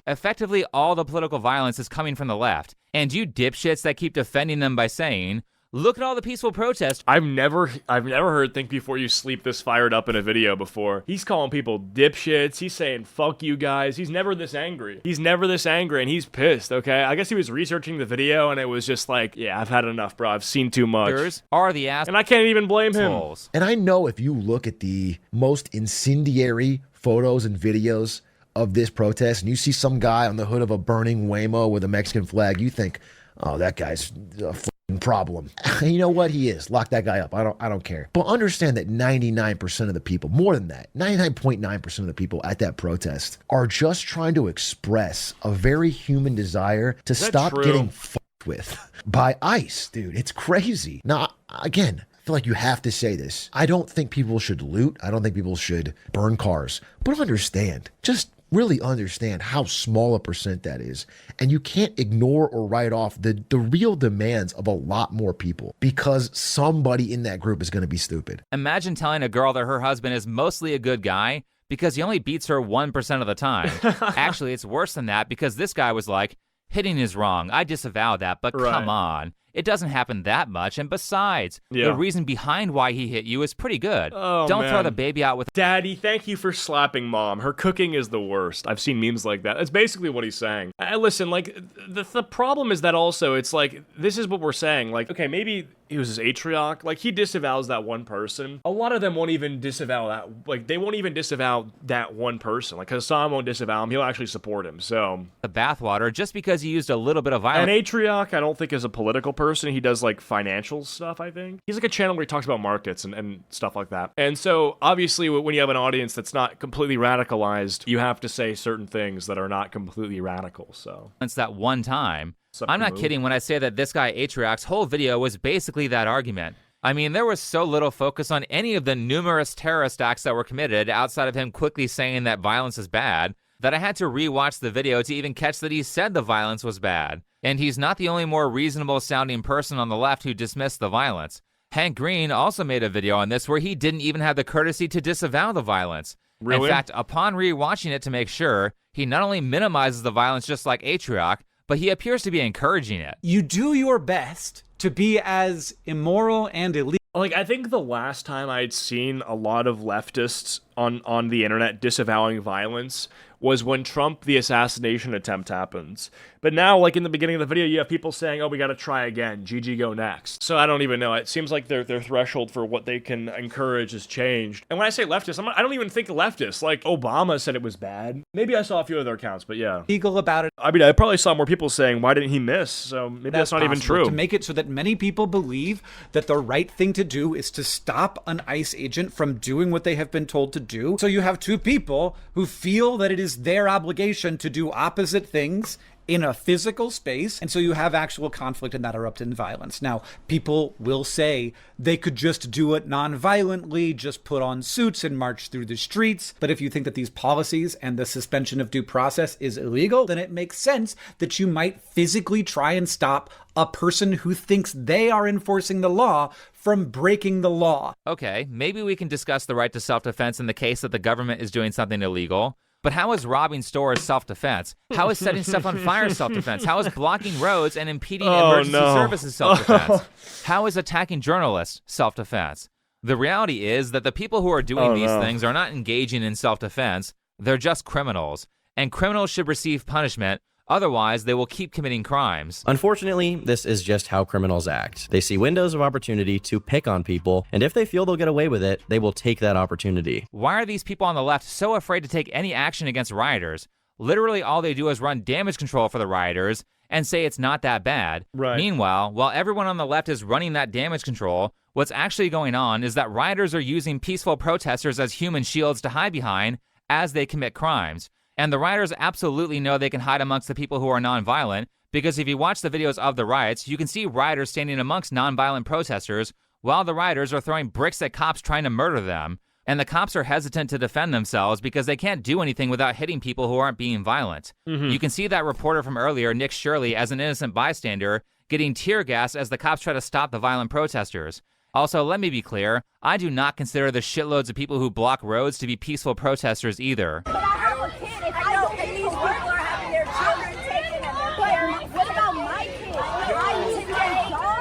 Effectively, all the political violence is coming from the left. And you dipshits that keep defending them by saying, Look at all the peaceful protests.
I've never heard "think before you sleep" this fired up in a video before. He's calling people dipshits. He's saying "fuck you guys." He's never this angry. And he's pissed. Okay, I guess he was researching the video and it was just like, yeah, I've had enough, bro. I've seen too much.
Are the ass,
and I can't even blame him.
And I know if you look at the most incendiary photos and videos of this protest, and you see some guy on the hood of a burning Waymo with a Mexican flag, you think, oh, that guy's a problem. You know what? He is. Lock that guy up. I don't care. But understand that 99% of the people, more than that, 99.9% of the people at that protest are just trying to express a very human desire to stop getting fucked with by ICE, dude. It's crazy. Now, again, I feel like you have to say this. I don't think people should loot. I don't think people should burn cars. But understand, just really understand how small a percent that is. And you can't ignore or write off the real demands of a lot more people because somebody in that group is going to be stupid.
Imagine telling a girl that her husband is mostly a good guy because he only beats her 1% of the time. Actually, it's worse than that because this guy was like, hitting is wrong. I disavow that, but come on. It doesn't happen that much, and besides, the reason behind why he hit you is pretty good. Don't throw the baby out with...
Daddy, thank you for slapping mom. Her cooking is the worst. I've seen memes like that. That's basically what he's saying. Listen, like, the problem is that also, it's like, this is what we're saying. Like, okay, maybe he was his atrioc. Like, he disavows that one person. A lot of them won't even disavow that. Like, they won't even disavow that one person. Like, Hassan won't disavow him. He'll actually support him, so...
The bathwater, just because he used a little bit of violence...
An atrioc, I don't think, is a political person. He does like financial stuff, I think. He's like a channel where he talks about markets and stuff like that. And so obviously when you have an audience that's not completely radicalized, you have to say certain things that are not completely radical. So
it's that one time. I'm not kidding when I say that this guy Atrioc's whole video was basically that argument. I mean, there was so little focus on any of the numerous terrorist acts that were committed outside of him quickly saying that violence is bad that I had to rewatch the video to even catch that he said the violence was bad. And he's not the only more reasonable sounding person on the left who dismissed the violence. Hank Green also made a video on this where he didn't even have the courtesy to disavow the violence.
Really?
In fact, upon rewatching it to make sure, he not only minimizes the violence just like Atrioc, but he appears to be encouraging it.
You do your best to be as immoral and illegal.
Like, I think the last time I'd seen a lot of leftists on the internet disavowing violence was when the assassination attempt happens. But now, like in the beginning of the video, you have people saying, oh, we got to try again. GG, go next. So I don't even know. It seems like their threshold for what they can encourage has changed. And when I say leftist, I don't even think leftist. Like, Obama said it was bad. Maybe I saw a few other accounts, but yeah.
Legal about it.
I mean, I probably saw more people saying, why didn't he miss? So maybe that's not even true.
To make it so that many people believe that the right thing to do is to stop an ICE agent from doing what they have been told to do. So you have two people who feel that it is their obligation to do opposite things in a physical space, and so you have actual conflict and that erupted in violence. Now, people will say they could just do it non-violently, just put on suits and march through the streets, but if you think that these policies and the suspension of due process is illegal, then it makes sense that you might physically try and stop a person who thinks they are enforcing the law from breaking the law.
Okay, maybe we can discuss the right to self-defense in the case that the government is doing something illegal. But how is robbing stores self-defense? How is setting stuff on fire self-defense? How is blocking roads and impeding emergency services self-defense? How is attacking journalists self-defense? The reality is that the people who are doing these things are not engaging in self-defense. They're just criminals. And criminals should receive punishment. Otherwise, they will keep committing crimes.
Unfortunately, this is just how criminals act. They see windows of opportunity to pick on people, and if they feel they'll get away with it, they will take that opportunity.
Why are these people on the left so afraid to take any action against rioters? Literally, all they do is run damage control for the rioters and say it's not that bad.
Right.
Meanwhile, while everyone on the left is running that damage control, what's actually going on is that rioters are using peaceful protesters as human shields to hide behind as they commit crimes. And the rioters absolutely know they can hide amongst the people who are nonviolent, because if you watch the videos of the riots, you can see rioters standing amongst nonviolent protesters while the rioters are throwing bricks at cops trying to murder them. And the cops are hesitant to defend themselves because they can't do anything without hitting people who aren't being violent. You can see that reporter from earlier, Nick Shirley, as an innocent bystander, getting tear gas as the cops try to stop the violent protesters. Also, let me be clear, I do not consider the shitloads of people who block roads to be peaceful protesters either.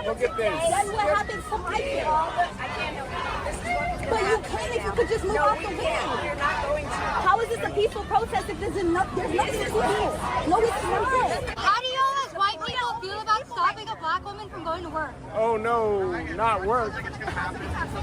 Look at this.
can. You're not going to. How is this a peaceful protest if there's nothing to do? No, it's not.
How do y'all as white people feel about stopping a black woman from going to work?
Oh no, not work.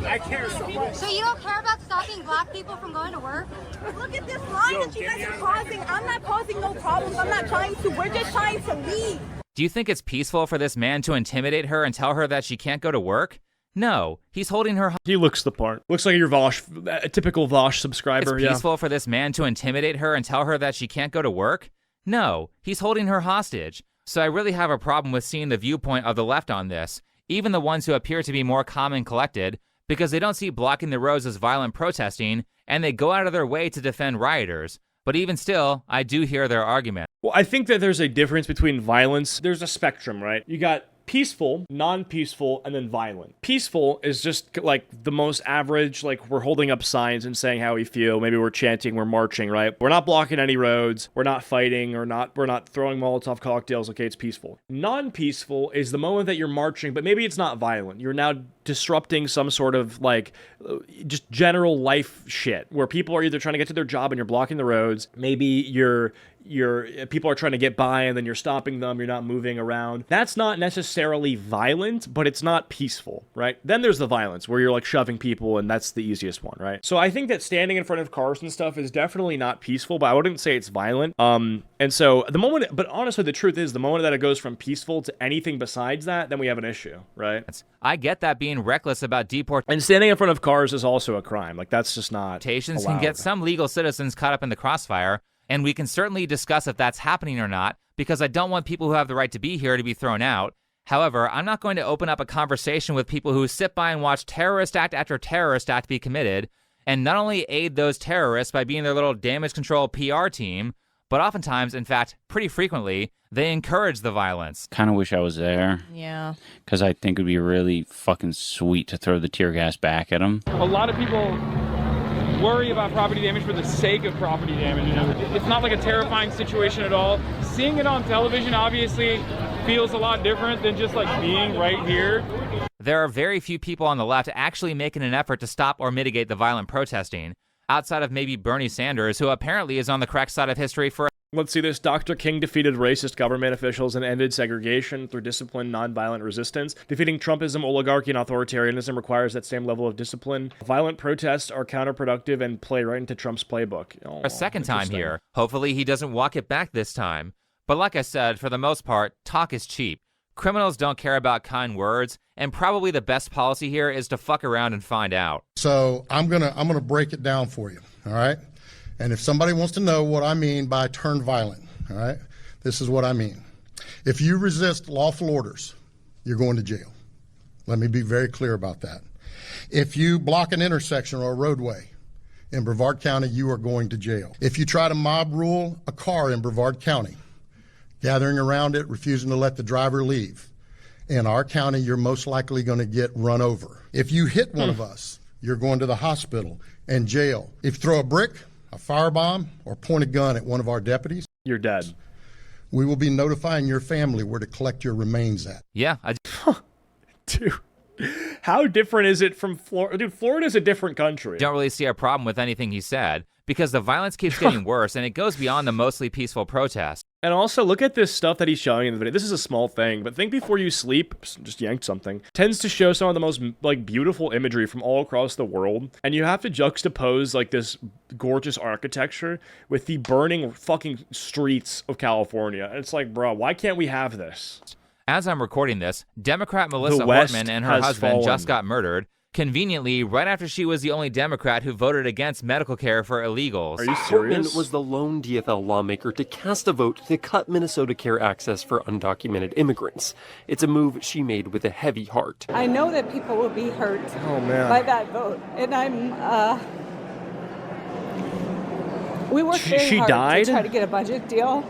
I care so much.
So you don't care about stopping black people from going to work?
Look at this line that you guys are causing. I'm not causing no problems. I'm not trying to. We're just trying to leave.
Do you think it's peaceful for this man to intimidate her and tell her that she can't go to work? No, he's holding her.
He looks the part. Looks like your Vosh, a typical Vosh subscriber.
It's peaceful for this man to intimidate her and tell her that she can't go to work? No, he's holding her hostage. So I really have a problem with seeing the viewpoint of the left on this, even the ones who appear to be more calm and collected, because they don't see blocking the roads as violent protesting, and they go out of their way to defend rioters. But even still, I do hear their argument.
Well, I think that there's a difference between violence. There's a spectrum, right? You got peaceful, non-peaceful, and then violent. Peaceful is just like the most average, like we're holding up signs and saying how we feel. Maybe we're chanting, we're marching, right? We're not blocking any roads. We're not fighting or we're not throwing Molotov cocktails. Okay, it's peaceful. Non-peaceful is the moment that you're marching, but maybe it's not violent. You're now disrupting some sort of like just general life shit where people are either trying to get to their job and you're blocking the roads. Maybe you're people are trying to get by and then you're stopping them, you're not moving around. That's not necessarily violent, but it's not peaceful, right? Then there's the violence where you're like shoving people, and that's the easiest one, right? So I think that standing in front of cars and stuff is definitely not peaceful, but I wouldn't say it's violent. And so the moment, but honestly, the truth is the moment that it goes from peaceful to anything besides that, then we have an issue, right?
I get that being reckless about deportation.
And standing in front of cars is also a crime. Like that's just not
Deportations
allowed.
can get some legal citizens caught up in the crossfire. And we can certainly discuss if that's happening or not, because I don't want people who have the right to be here to be thrown out. However, I'm not going to open up a conversation with people who sit by and watch terrorist act after terrorist act be committed, and not only aid those terrorists by being their little damage control PR team, but oftentimes, in fact, pretty frequently, they encourage the violence.
Kind of wish I was there.
Yeah.
Because I think it would be really fucking sweet to throw the tear gas back at them.
A lot of people worry about property damage for the sake of property damage. You know? It's not like a terrifying situation at all. Seeing it on television obviously feels a lot different than just like being right here.
There are very few people on the left actually making an effort to stop or mitigate the violent protesting, outside of maybe Bernie Sanders, who apparently is on the correct side of history for.
Let's see this. Dr. King defeated racist government officials and ended segregation through disciplined, nonviolent resistance. Defeating Trumpism, oligarchy, and authoritarianism requires that same level of discipline. Violent protests are counterproductive and play right into Trump's playbook. Oh,
a second time here. Hopefully he doesn't walk it back this time. But like I said, for the most part, talk is cheap. Criminals don't care about kind words, and probably the best policy here is to fuck around and find out.
So I'm gonna break it down for you, all right? And if somebody wants to know what I mean by turn violent, all right, this is what I mean. If you resist lawful orders, you're going to jail. Let me be very clear about that. If you block an intersection or a roadway in Brevard County, you are going to jail. If you try to mob rule a car in Brevard County, gathering around it, refusing to let the driver leave, in our county, you're most likely going to get run over. If you hit one of us, you're going to the hospital and jail. If you throw a brick, a firebomb, or point a gun at one of our deputies,
you're dead.
We will be notifying your family where to collect your remains at.
Yeah.
Dude, how different is it from Florida? Dude, Florida's a different country.
Don't really see a problem with anything he said, because the violence keeps getting worse, and it goes beyond the mostly peaceful protests.
And also, look at this stuff that he's showing in the video. This is a small thing, but think before you sleep, just yanked something, tends to show some of the most like beautiful imagery from all across the world. And you have to juxtapose like this gorgeous architecture with the burning fucking streets of California. And it's like, bro, why can't we have this?
As I'm recording this, Democrat Melissa Hortman and her husband just got murdered. Conveniently, right after she was the only Democrat who voted against medical care for illegals.
Are you serious?
Hortman was the lone DFL lawmaker to cast a vote to cut Minnesota care access for undocumented immigrants. It's a move she made with a heavy heart.
I know that people will be hurt by that vote, and we worked very hard to try to get a budget deal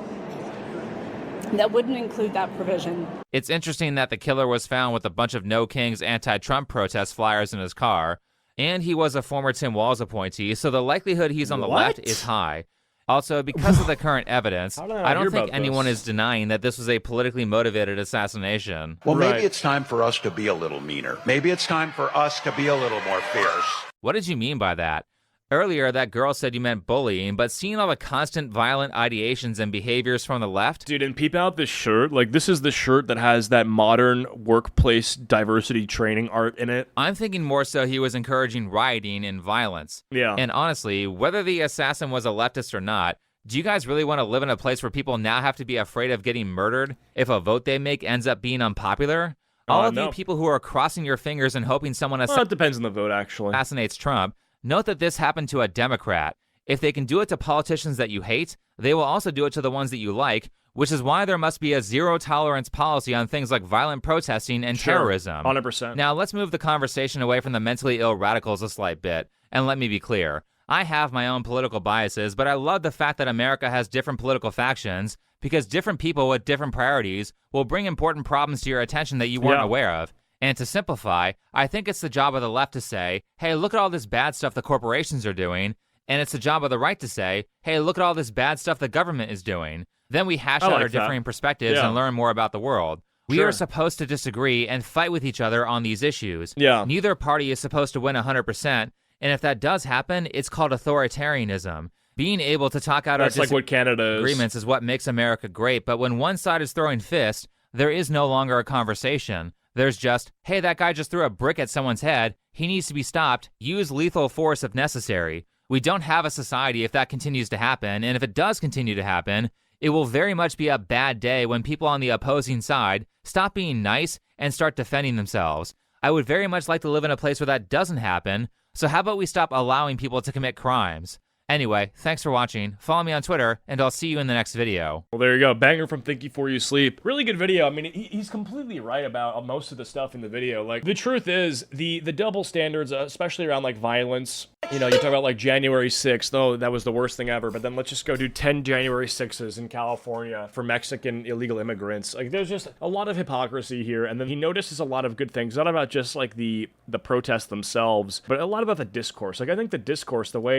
that wouldn't include that provision.
It's interesting that the killer was found with a bunch of No Kings anti-Trump protest flyers in his car, and he was a former Tim Walz appointee, so the likelihood he's on the left is high. Also, because of the current evidence, I don't think anyone is denying that this was a politically motivated assassination.
Well, maybe it's time for us to be a little meaner. Maybe it's time for us to be a little more fierce.
What did you mean by that? Earlier, that girl said you meant bullying, but seeing all the constant violent ideations and behaviors from the left...
Dude, and peep out this shirt. Like, this is the shirt that has that modern workplace diversity training art in it.
I'm thinking more so he was encouraging rioting and violence.
Yeah.
And honestly, whether the assassin was a leftist or not, do you guys really want to live in a place where people now have to be afraid of getting murdered if a vote they make ends up being unpopular? All of you people who are crossing your fingers and hoping someone
Well, it depends on the vote, actually.
assassinates Trump, note that this happened to a Democrat. If they can do it to politicians that you hate, they will also do it to the ones that you like, which is why there must be a zero-tolerance policy on things like violent protesting and terrorism.
100%.
Now, let's move the conversation away from the mentally ill radicals a slight bit, and let me be clear. I have my own political biases, but I love the fact that America has different political factions because different people with different priorities will bring important problems to your attention that you weren't aware of. And to simplify, I think it's the job of the left to say, hey, look at all this bad stuff the corporations are doing, and it's the job of the right to say, hey, look at all this bad stuff the government is doing. Then we hash out our differing perspectives and learn more about the world. We are supposed to disagree and fight with each other on these issues. Neither party is supposed to win 100%, and if that does happen, it's called authoritarianism. Being able to talk out our disagreements is what makes America great, but when one side is throwing fists, there is no longer a conversation. There's just, hey, that guy just threw a brick at someone's head. He needs to be stopped. Use lethal force if necessary. We don't have a society if that continues to happen, and if it does continue to happen, it will very much be a bad day when people on the opposing side stop being nice and start defending themselves. I would very much like to live in a place where that doesn't happen, so how about we stop allowing people to commit crimes? Anyway, thanks for watching. Follow me on Twitter, and I'll see you in the next video.
Well, there you go. Banger from Think Before You Sleep. Really good video. I mean, he's completely right about most of the stuff in the video. Like, the truth is, the double standards, especially around, like, violence. You know, you talk about, like, January 6th. Oh, that was the worst thing ever. But then let's just go do 10 January 6s in California for Mexican illegal immigrants. Like, there's just a lot of hypocrisy here. And then he notices a lot of good things. Not about just, like, the protests themselves, but a lot about the discourse. Like, I think the discourse, the way